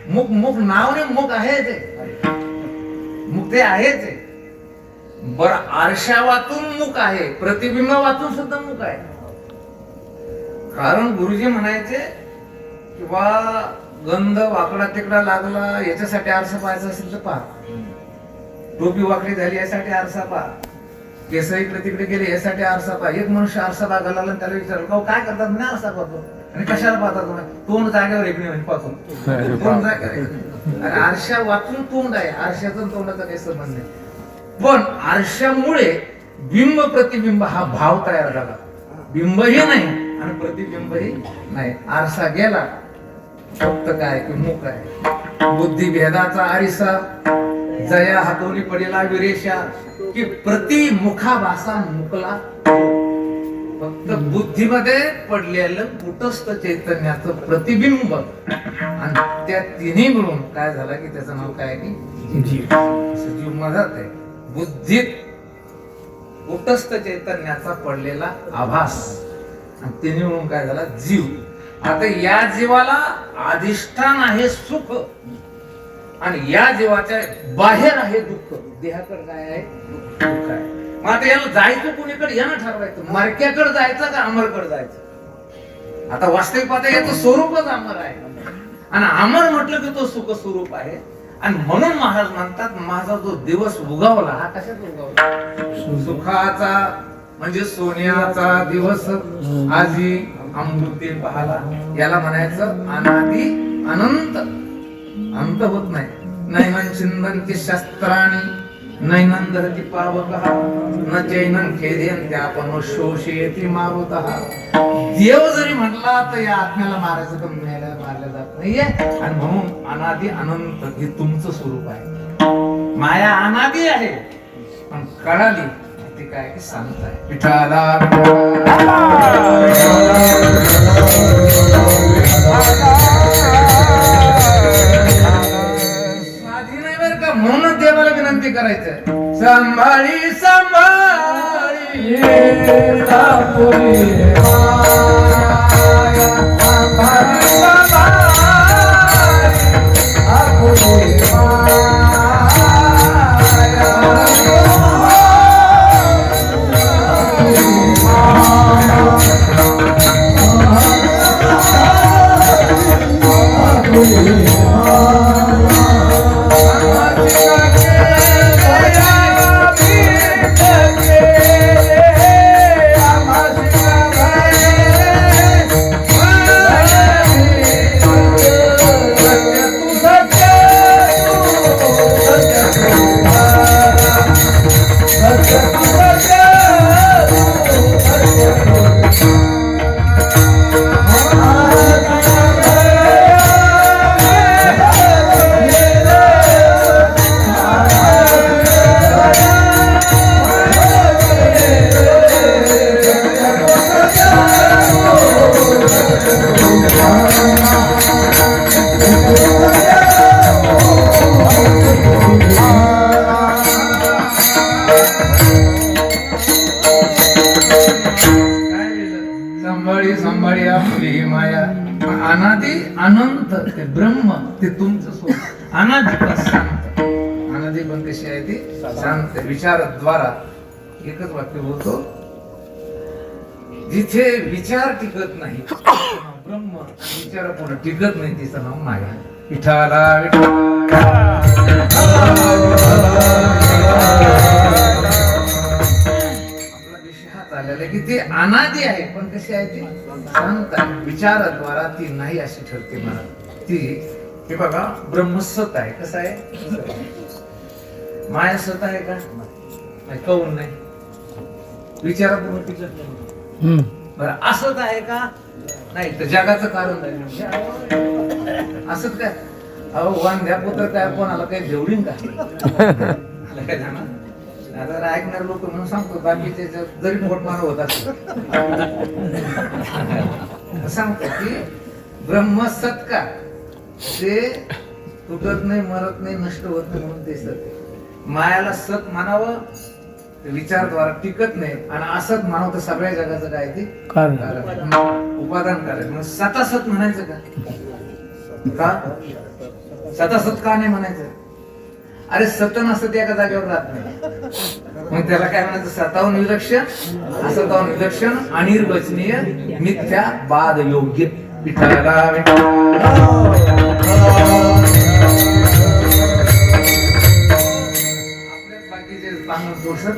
मुख मुख नाव ने मुख आहे ते. मुख ते आहेच आहे. बर आरशा वाचून मुख आहे, प्रतिबिंब वाचून सुद्धा मुख आहे. कारण गुरुजी म्हणायचे किंवा गंध वाकडा तिकडा लागला याच्यासाठी आरसा पाहायचा असेल तर पहा. टोपी वाकडी झाली यासाठी आरसा पहा. केस इकडे तिकडे गेले यासाठी आरसा पहा. एक मनुष्य आरसा बघायला लागला त्याला विचारलं, काय करतात? मी आरसा पाहतो. आणि कशाला पाहता तुम्ही? तोंड जागेवर एक नाही पाहतो. तोंड जागेवर. आणि आरशा वाचून तोंड आहे. आरशाचं तोंडाचा काही संबंध नाही. पण आरशामुळे बिंब प्रतिबिंब हा भाव तयार झाला. बिंबही नाही आणि प्रतिबिंबही नाही. आरसा गेला फक्त काय की मुख आहे. बुद्धी भेदाचा आरिसा जया हातोनी पडेला विरेशा की प्रति मुखाभासा मुकला. फक्त बुद्धीमध्ये पडलेलं कुटस्थ चैतन्याचं प्रतिबिंब आणि त्या तिन्ही मिळून काय झालं की त्याचं नाव काय की जीव मधात आहे. बुद्धीत कुटस्थ चैतन्याचा पडलेला आभास आणि तिन्ही मिळून काय झाला जीव. आता या जीवाला अधिष्ठान आहे सुख आणि या जीवाच्या बाहेर आहे दुःख. देहाकडे काय आहे दुःख आहे. मग आता याला जायचं कोणीकडे यानं ठरवायचं. मरक्याकडे जायचं का अमरकडे जायचं. आता वास्तविक पाहता याचं स्वरूपच अमर आहे आणि अमर म्हटलं की तो सुख स्वरूप आहे. आणि म्हणून महाराज म्हणतात माझा जो दिवस उगवला हा कशात उगवला. सुखाचा म्हणजे सोन्याचा दिवस आजी अमृती पाहाला. याला म्हणायचं अनादि अनंत. अंत होत नाही. नैनं चिंदन्ति शस्त्राणि नैनं दहति पावकः न चैनं खेदयन्ति आपनो शोषयति मारुतः. देव जरी म्हटला तर या आत्म्याला मारायचं तर मारलं जात नाहीये. आणि म्हणून अनादि अनंत हे तुमचं स्वरूप आहे. माया अनादि आहे पण कळाली ती काय की शांत आहे. विठाला साधी नाही बरं का. म्हणून देवाला विनंती करायचं सांभाळी सांभाळी सापुरी माया, सांभाळी सांभाळी सापुरी माया. सांभाळी आपली माया. अनादि अनंत ते ब्रह्म ते तुमचं स्वरूप. अनादि पण शांत. अनादि पण कशी आहे ती शांत. विचाराद्वारा एकच वाक्य बोलतो जिथे विचार टिकत नाही ब्रह्म, विचार पुढे टिकत नाही तिचं नाव माया. विठाला की ती अनादि आहे पण कशी आहे ती शांत आहे. विचाराद्वारा ती नाही अशी ठरते. मला ती हे बघा ब्रह्मसत आहे. कसं आहे. माया सत आहे का नाही. कौन नाही. विचारापूर्वक टिकत नाही. बरं असत आहे का नाही. तर जगाचं कारण नाही असत काय. अहो वांध्या पुत्र काय कोणाला काही जेवढीन का काय जाणार. आता ऐकणार लोक म्हणून सांगतो बाकीचे जरी मोठमार होत असेल सांगतो की ब्रह्मसत का ते तुटत नाही मरत नाही नष्ट होत नाही म्हणून ते सत. मायाला सत म्हणावं विचारद्वारा टिकत नाही आणि असत म्हणावं तर सगळ्या जगाचं काय ते उपादान करायचं. मग सतासत म्हणायचं का सतासत का नाही म्हणायचं. अरे सत नसत एका जागेवर राहत नाही. मग त्याला काय म्हणायचं सतावून विलक्षण असतावून विलक्षण अनिर्वचनीय मिथ्या बाद योग्य. विठाला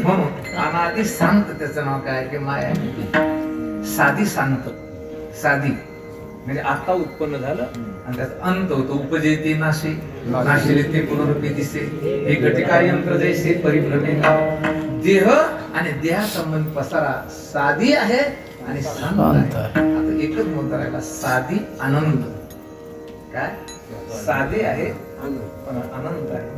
म्हणून अनादि शांत त्याचं नाव काय की माया. साधी शांत. साधी म्हणजे आता उत्पन्न झालं आणि त्याचा अंत होतो. उपजेते नाशे नाशिले ते पुनरुपी दिसे एक घटिका यंत्र जैसे परिभ्रमे. देह आणि देहासंबंधी पसारा साधी आहे आणि शांत आहे. आता एकच मुद्दा राहिला साधी आनंद. काय साधे आहे पण अनंत आहे.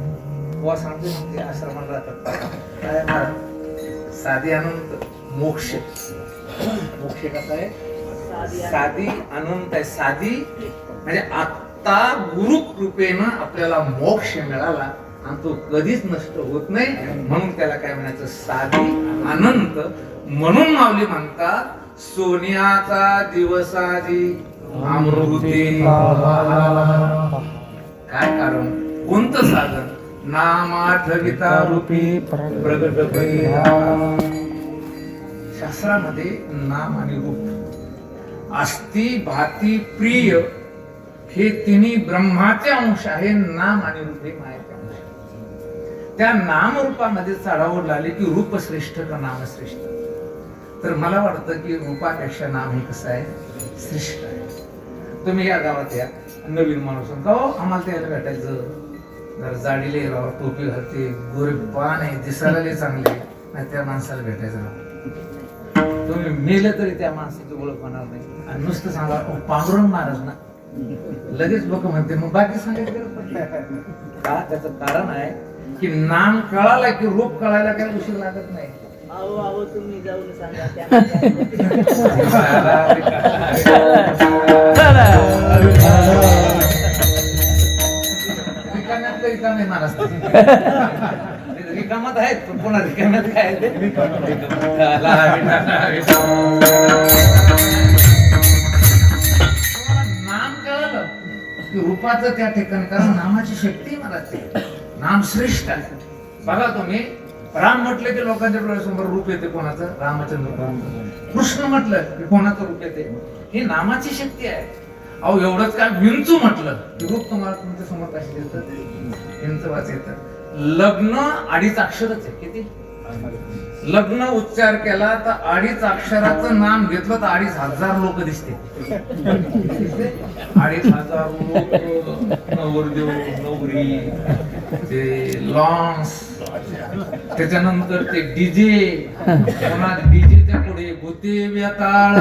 बुवा सांगते ना ते आश्रमाला राहतात काय महाराज साधी अनंत मोक्ष. मोक्ष कसा आहे? साधी अनंत आहे. साधी म्हणजे आता गुरु कृपेनं आपल्याला मोक्ष मिळाला आणि तो कधीच नष्ट होत नाही, म्हणून त्याला काय म्हणायचं? साधी अनंत. म्हणून माऊली म्हणतात सोन्याचा दिवसाजी अमृते. काय कारण? कोणतं साधन? नाम आठविता रूपी प्रगट भैया. शास्त्रामध्ये नाम आणि रूप अस्ति भाती प्रिय हे तिन्ही ब्रह्माचे अंश आहे. नाम आणि रूप हे मायाचे अंश आहे. त्या नाम रूपामध्ये चढावं लागले की रूप श्रेष्ठ का नाम श्रेष्ठ? तर मला वाटतं की रूपापेक्षा नाम हे कसं आहे? श्रेष्ठ आहे. तुम्ही या गावात या, नवीन माणूस का हो आम्हाला त्याला भेटायचं, जर जाडीले राव टोपी घालते गोरे पान आहे दिसायला लय चांगले नाही, त्या माणसाला भेटायचं ना. तुम्ही मेलं तरी त्या माणसाची ओळख होणार नाही. आणि नुसतं सांगा पांडुरंग महाराज ना, लगेच लोक म्हणते मग बाकी सांगायचं का? त्याचं कारण आहे की नाम कळाला की रूप कळायला काही उशीर लागत नाही. तुम्ही जाऊन सांगा रिकामे महाराज रिकामात आहेत पण कोणा रिकाम्यात काय आहे ते? नाम कळलं की रूपाचं त्या ठिकाणी, कारण नामाची शक्ती मला ते नाम श्रेष्ठ आहे. बघा तुम्ही राम म्हटलं की लोकांच्या डोळ्यासमोर रूप येते कोणाचं? रामचंद्र. कृष्ण म्हटलं की कोणाचं रूप येते? ही नामाची शक्ती आहे. अहो एवढंच काय विंचू म्हटलं की रूप तुम्हाला तुमच्या समोर कशी येतं? विंच वाच येतं. लग्न 2.5 अक्षरच आहे. किती? लग्न उच्चार केला तर 2.5 अक्षराचं नाम घेतलं तर 2,500 लोक दिसते. 2,500 लोक, नवरदेव नवरी, ते लॉन्स, त्याच्यानंतर ते डीजे, कोणा डीजेच्या पुढे भूते व्यताळ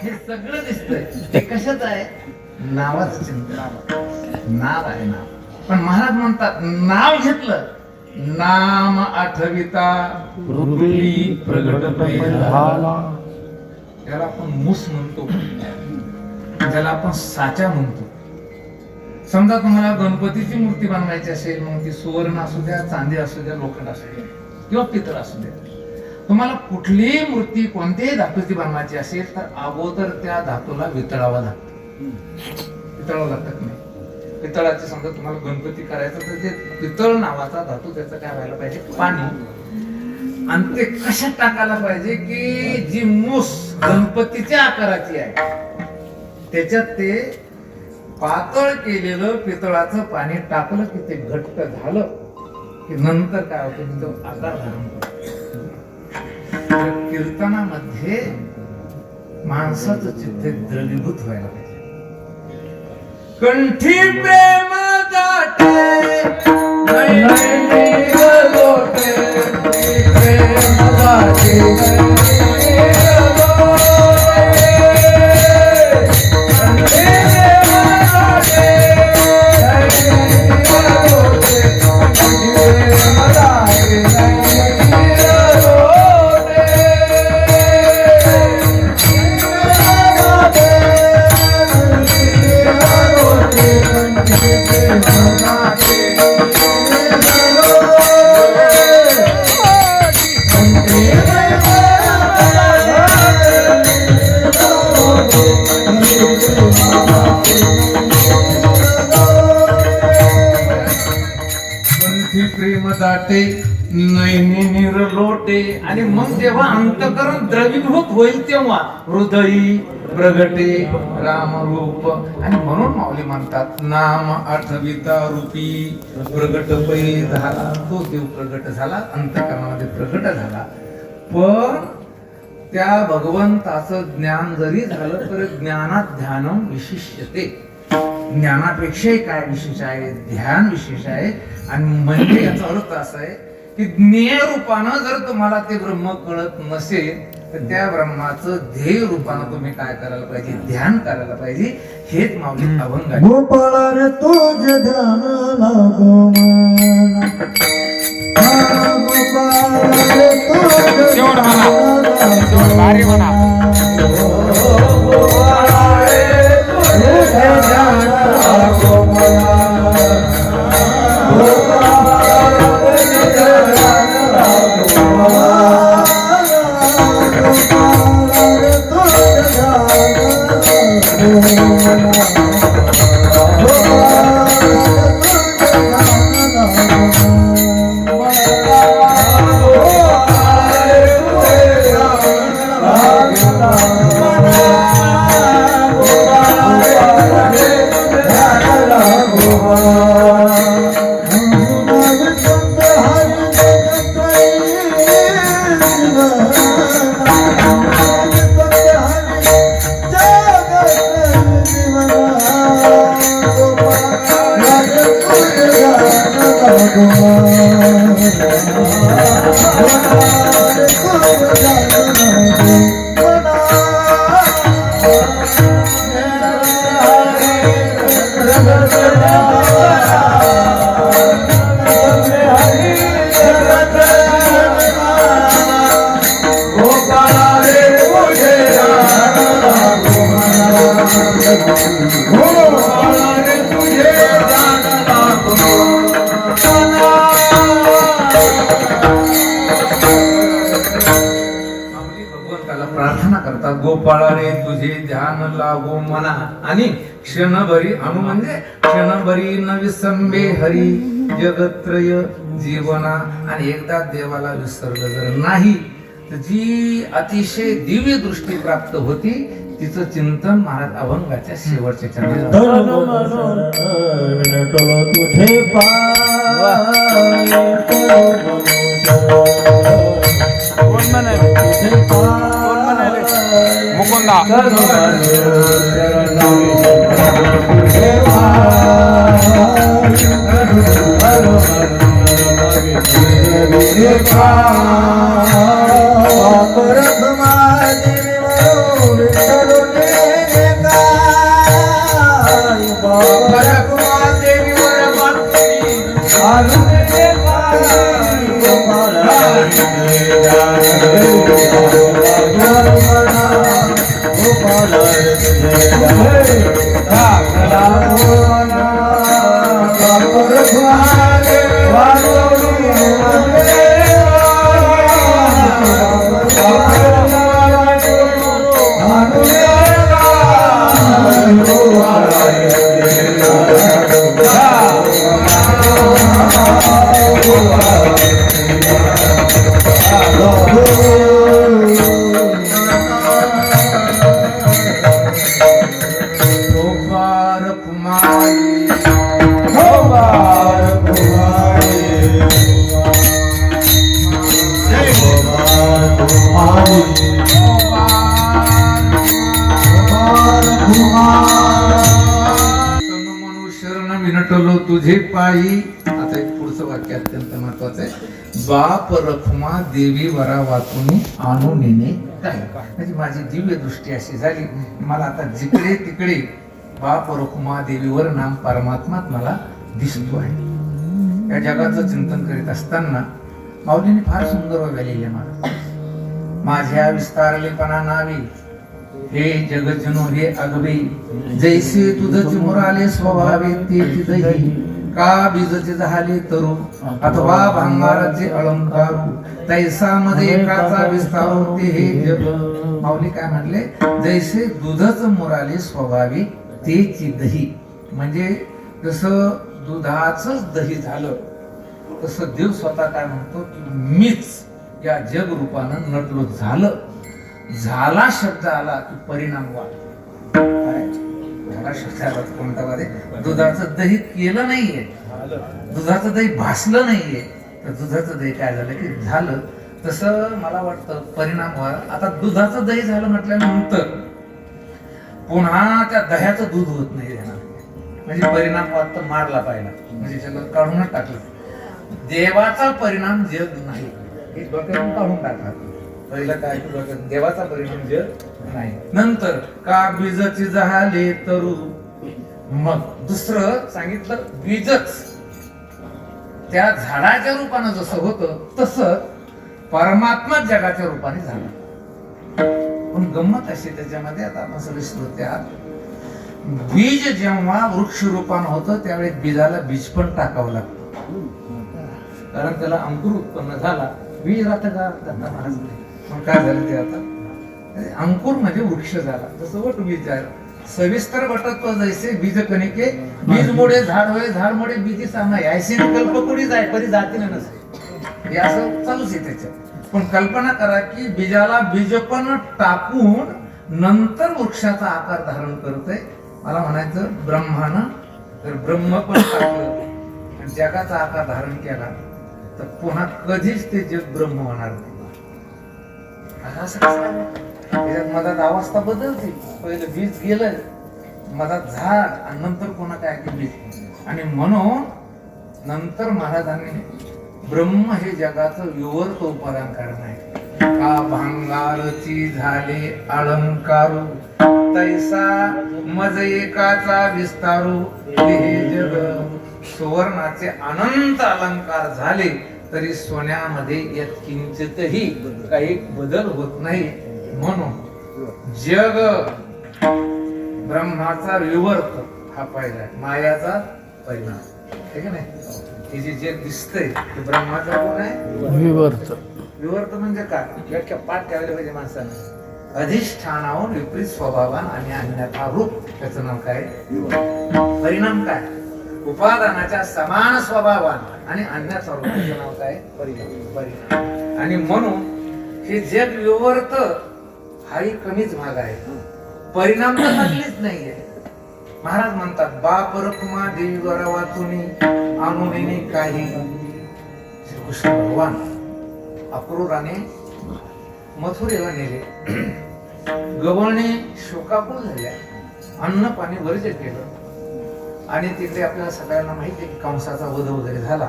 हे सगळं दिसतंय. ते कशाच आहे? नावाचं चिंतन. नाव आहे नाव. पण महाराज म्हणतात नाव घेतलं नाम आठविता रूपी प्रगट भैया. त्याला आपण मूस म्हणतो, ज्याला आपण साचा म्हणतो. समजा तुम्हाला गणपतीची मूर्ती बनवायची असेल, मग ती सुवर्ण असू द्या, चांदी असू द्या, लोखंड असू द्या किंवा पितळ असू द्या, तुम्हाला कुठलीही मूर्ती कोणत्याही धातूची बनवायची असेल तर अगोदर त्या धातूला वितळावं लागतं. पितळावं लागतं नाही. पितळाचे समजा तुम्हाला गणपती करायचं तर ते पितळ नावाचा धातू त्याचं काय व्हायला पाहिजे? पाणी. आणि ते कशात टाकायला पाहिजे की जी मूस गणपतीच्या आकाराची आहे त्याच्यात ते पातळ केलेलं पितळाचं पाणी टाकलं की ते घट्ट झालं की नंतर काय होतं? तिथं आकार धारण करतो. कीर्तनामध्ये माणसाचं चित्त द्रवीभूत व्हायला पाहिजे. कंठी प्रेम दाटे नैनी लोटे, प्रेम दाटे नैनी लोटे, कंठी प्रेम दाटे नैनी लोटे, कंठी प्रेम दाटे नैनी लोटे. प्रेम दाटे नैनी नीर लोटे. आणि मग जेव्हा अंतकरण द्रवीभूत होईल तेव्हा हृदयी प्रगटे रामरूप. आणि म्हणून माऊली म्हणतात नाम आठविता रूपी प्रगट पै झाला. तो देव प्रगट झाला, अंतकरणामध्ये प्रगट झाला. पण त्या भगवंताचं ज्ञान जरी झालं तर ज्ञानात ध्यानम विशिष्यते. ज्ञानापेक्षाही काय विशेष आहे? ध्यान विशेष आहे. आणि म्हणजे याचा अर्थ असा आहे की ज्ञेय रूपानं जर तुम्हाला ते ब्रह्म कळत नसेल तर त्या ब्रह्माचं ध्येय रूपानं तुम्ही काय करायला पाहिजे, ध्यान करायला पाहिजे. हेच माऊली अभंग आहे. गोपाळ रे तुझ ध्यान लागो मना, गोपाळ रे तुझ शेवट म्हणा, शेवट भारी म्हणा. प्रार्थना करतात, गोपाळा रे तुझे ध्यान लागो मना. आणि क्षणभरी अनु म्हणजे क्षणभरी न विसंबे हरी जगत्रय जीवना. आणि एकदा देवाला विसरलं जर नाही तर जी अतिशय दिव्य दृष्टी प्राप्त होती तिचं चिंतन महाराज अभंगाच्या शेवटच्या चरणी. तुझे कोण म्हणाले, कोण म्हणाले? मुकुंदा. विनटलो तुझे पायी. आता एक पुढचं वाक्य अत्यंत महत्वाचं आहे. बाप रखुमा देवी वरा वाचून आणून नेणे काय. म्हणजे माझी दिव्य दृष्टी अशी झाली, मला आता जिकडे तिकडे बाप रखुमा देवीवर नाम परमात्मात मला दिसतो आहे. या जगाचं चिंतन करीत असताना माऊलीने फार सुंदर वाक्य लिहिले. मला माझ्या विस्तारलेपणा नावी हे जगजनो हे अगवे, जैसे तुझच मुराले स्वभावे ते दही, का बीजचे झाले तरू अथवा भांगाराचे अलंकारू, तैसा मध्ये एकाचा विस्तार ते हे जग. माऊली काय म्हटले, जैसे दुधच मुराले स्वभावे तेची दही. म्हणजे जसं दुधाचंच दही झालं तसं देव स्वतः काय म्हणतो की मीच या जग रूपानं नटलो. झाला शब्द आला की परिणाम वाढतो. झाला शब्द आला कोणता वादे, दुधाचं दही केलं नाहीये, दुधाचं दही भासलं नाहीये, तर दुधाचं दही काय झालं की झालं. तसं मला वाटतं परिणाम व्हायला. आता दुधाचं दही झालं म्हटल्यानंतर पुन्हा त्या दह्याचं दूध होत नाही देणार, म्हणजे परिणाम वाटतं मारला पाहिला, म्हणजे जग काढूनच टाकलं. देवाचा परिणाम जग नाही, हे डोक्यातून काढून टाकला. पहिलं काय केलं? देवाचा परिणाम जग नाही. नंतर का बीजची झाले तरू, मग दुसरं सांगितलं बीजच त्या झाडाच्या रूपानं जसं होतं तसं परमात्मा जगाच्या रूपाने झाला. पण गंमत अशी त्याच्यामध्ये, आता आपण सगळे श्रोते आहात, बीज जेव्हा वृक्ष रूपानं होतं त्यावेळी बीजाला बीज पण टाकावं लागतं, कारण त्याला अंकुर उत्पन्न झाला. बीज राहतं का? दत्ता महाराज नाही. पण काय झालं ते आता अंकुर म्हणजे वृक्ष झाला. जसं वट बीज आहे, सविस्तर वटत्व जैसे बीज कणिके, बीज मोडे झाड होय, झाड मोडे बीजी सामना, ऐसे कल्प कुणी जाय परी जाती नसे. हे असं चालूच आहे त्याच्यात. पण कल्पना करा की बीजाला बीज पण टाकून नंतर वृक्षाचा आकार धारण करतोय. मला म्हणायचं ब्रह्मानं तर ब्रह्म पण टाकलं आणि जगाचा आकार धारण केला तर पुन्हा कधीच ते जग ब्रह्म होणार नाही. असं कसं? त्याच्यात मधात अवस्था बदलते. पहिलं बीज गेलं, मधात झाड आणि नंतर पुन्हा काय की बीज. आणि म्हणून नंतर महाराजांनी ब्रह्म हे जगाचं विवर्त उपादान आहे. का भांगारची झाले अलंकारू, तैसा मज एकाचा विस्तारू, हे जग सुवर्णाचे अनंत अलंकार झाले तरी सोन्यामध्ये यत्किंचितही काही बदल होत नाही. म्हणून जग ब्रह्माचा विवर्त हा पहिला, मायाचा परिणाम. ठीक आहे नाही? हे जे जग दिसतंय ते ब्रह्माचा कोण आहे? विवर्त. विवर्त म्हणजे काय? व्याख्या पाठ ठेवले पाहिजे माणसाने. अधिष्ठानावर विपरीत स्वभावान आणि अन्यथा रूप, त्याचं नाव काय? परिणाम काय? उपादानाच्या समान स्वभावान आणि अन्यथा रूप, त्याचं नाव काय? परिणाम. आणि म्हणून हे जग विवर्त हाही कमीच भाग आहे, परिणाम तर नकलीच नाहीये. महाराज म्हणतात बाप रखुमा देवी वर वाचुनी आणुनी काही. श्रीकृष्ण भगवान अक्रूराने मथुरेला नेले, गवळणे शोकाकुल झाल्या, अन्न पाणी वर्ज्य केलं आणि तिकडे आपल्याला सगळ्यांना माहिती आहे की कंसाचा वध वगैरे झाला.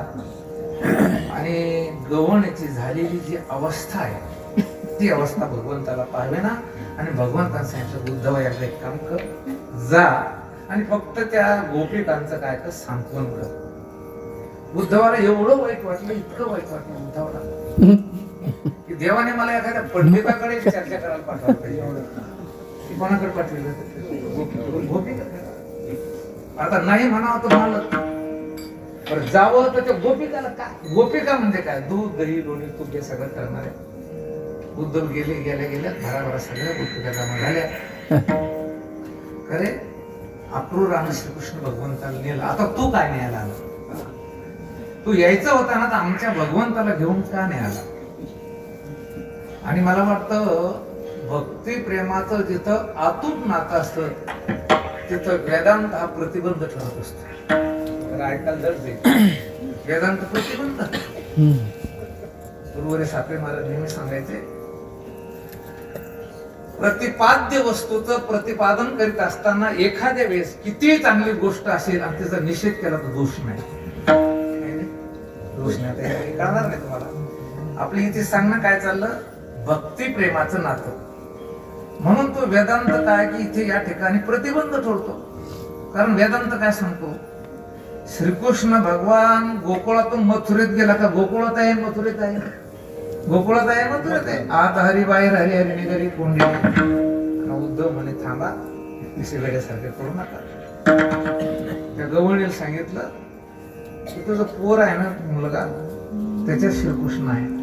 आणि गवळण्याची झालेली जी अवस्था आहे ती अवस्था भगवंताला पाहावेना. आणि भगवंताने सांगितलं उद्धव एकदा एक काम कर, जा आणि फक्त त्या गोपिकांचं काय कर सांत्वन कर. उद्धवाला एवढं वाईट वाटलं, इतकं वाईट वाटलं उद्धवाला की देवाने मला एखाद्या पंडिताकडे चर्चा करायला पाठवलं पाहिजे. ती कोणाकडे पाठवलं? गोपिका. आता नाही म्हणावं तर म्हणाल, जावं तर त्या गोपिकाला काय? गोपिका म्हणजे काय? दूध दही लोणी तूप हे सगळं करणार आहे. उद्धव गेले, गेल्या भराभरा सगळ्या गोपिका जमा झाल्या. खरे अक्रूराने श्रीकृष्ण भगवंताला नेलं. आता तू काय न्यायला आला? तू यायचं होता ना तर आमच्या भगवंताला घेऊन का नाही आला? आणि मला वाटतं भक्ती प्रेमाचं जिथं अतूट नातं असतं तिथं वेदांत हा प्रतिबंध ठरत असतो. ऐकायला जड वेदांत प्रतिबंध. गुरुवारी साखरे महाराज नेहमी सांगायचे, प्रतिपाद्य वस्तूचं प्रतिपादन करीत असताना एखाद्या वेळेस किती चांगली गोष्ट असेल आणि त्याचा निषेध केला तर दोष नाही. दोष नाही कळणार नाही तुम्हाला. आपल्या इथे सांगणं काय चाललं? भक्ती प्रेमाचं नातं. म्हणून तो वेदांत काय की इथे या ठिकाणी प्रतिबंध ठरतो. कारण वेदांत काय सांगतो? श्रीकृष्ण भगवान गोकुळातून मथुरेत गेला का? गोकुळात आहे मथुरेत आहे? गोकुळात आहे मथुरेत आहे. आत हरी बाहेर हरी हरी निघरी कोंडी. उद्धव म्हणे थांबा, पिसे वेड्यासारखे करू नका. त्या गवळीला सांगितलं की तुझं पोर आहे ना मुलगा, त्याच्यात श्रीकृष्ण आहे.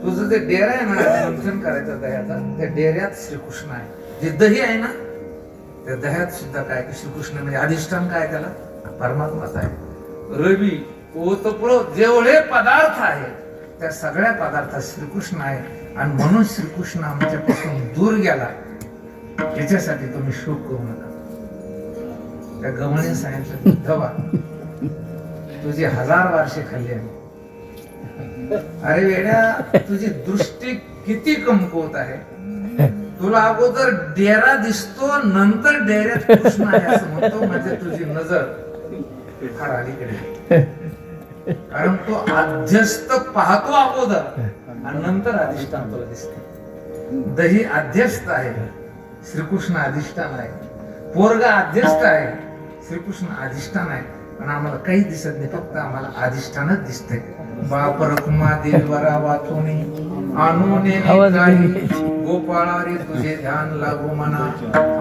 तुझं जे डेरा आहे ना मंथन करायचं दह्याचा, त्या डेऱ्यात श्रीकृष्ण आहे. जे दही आहे ना त्या दह्यात सुद्धा काय की श्रीकृष्ण म्हणजे अधिष्ठान काय त्याला? परमात्माच आहे. रवी ओतप्रो जेवढे पदार्थ आहेत त्या सगळ्या पदार्थात श्रीकृष्ण आहे. आणि म्हणून श्रीकृष्ण आमच्यापासून दूर गेला याच्यासाठी तुम्ही शोक करू नका. त्या गवळीने सांगितलं उद्धवा तुझी 1000 वर्षे खाल्ली आहे. अरे वेड्या, तुझी दृष्टी किती कमकुवत आहे. तुला अगोदर डेरा दिसतो, नंतर डेऱ्यात कृष्ण आहे असं म्हणतो. म्हणजे तुझी नजर फार अलीकडे. कारण तो अध्यस्त पाहतो अगोदर आणि नंतर अधिष्ठान तुला दिसते. दही अध्यस्त आहे, श्रीकृष्ण अधिष्ठान आहे. पोरगा अध्यस्त आहे, श्रीकृष्ण अधिष्ठान आहे. पण आम्हाला काही दिसत नाही, फक्त आम्हाला अधिष्ठानच दिसतंय. बाप रखुमा देवरा वाचोनी आणूने काही गोपाळा रे तुझे ध्यान लागू मना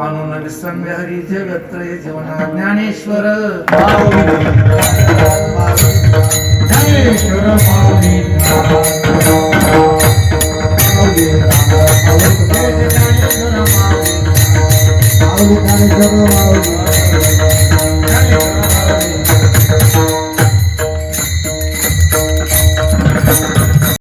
आणून विसंग हरी जगत जीवना ज्ञानेश्वर ज्ञानेश्वर माऊली माऊली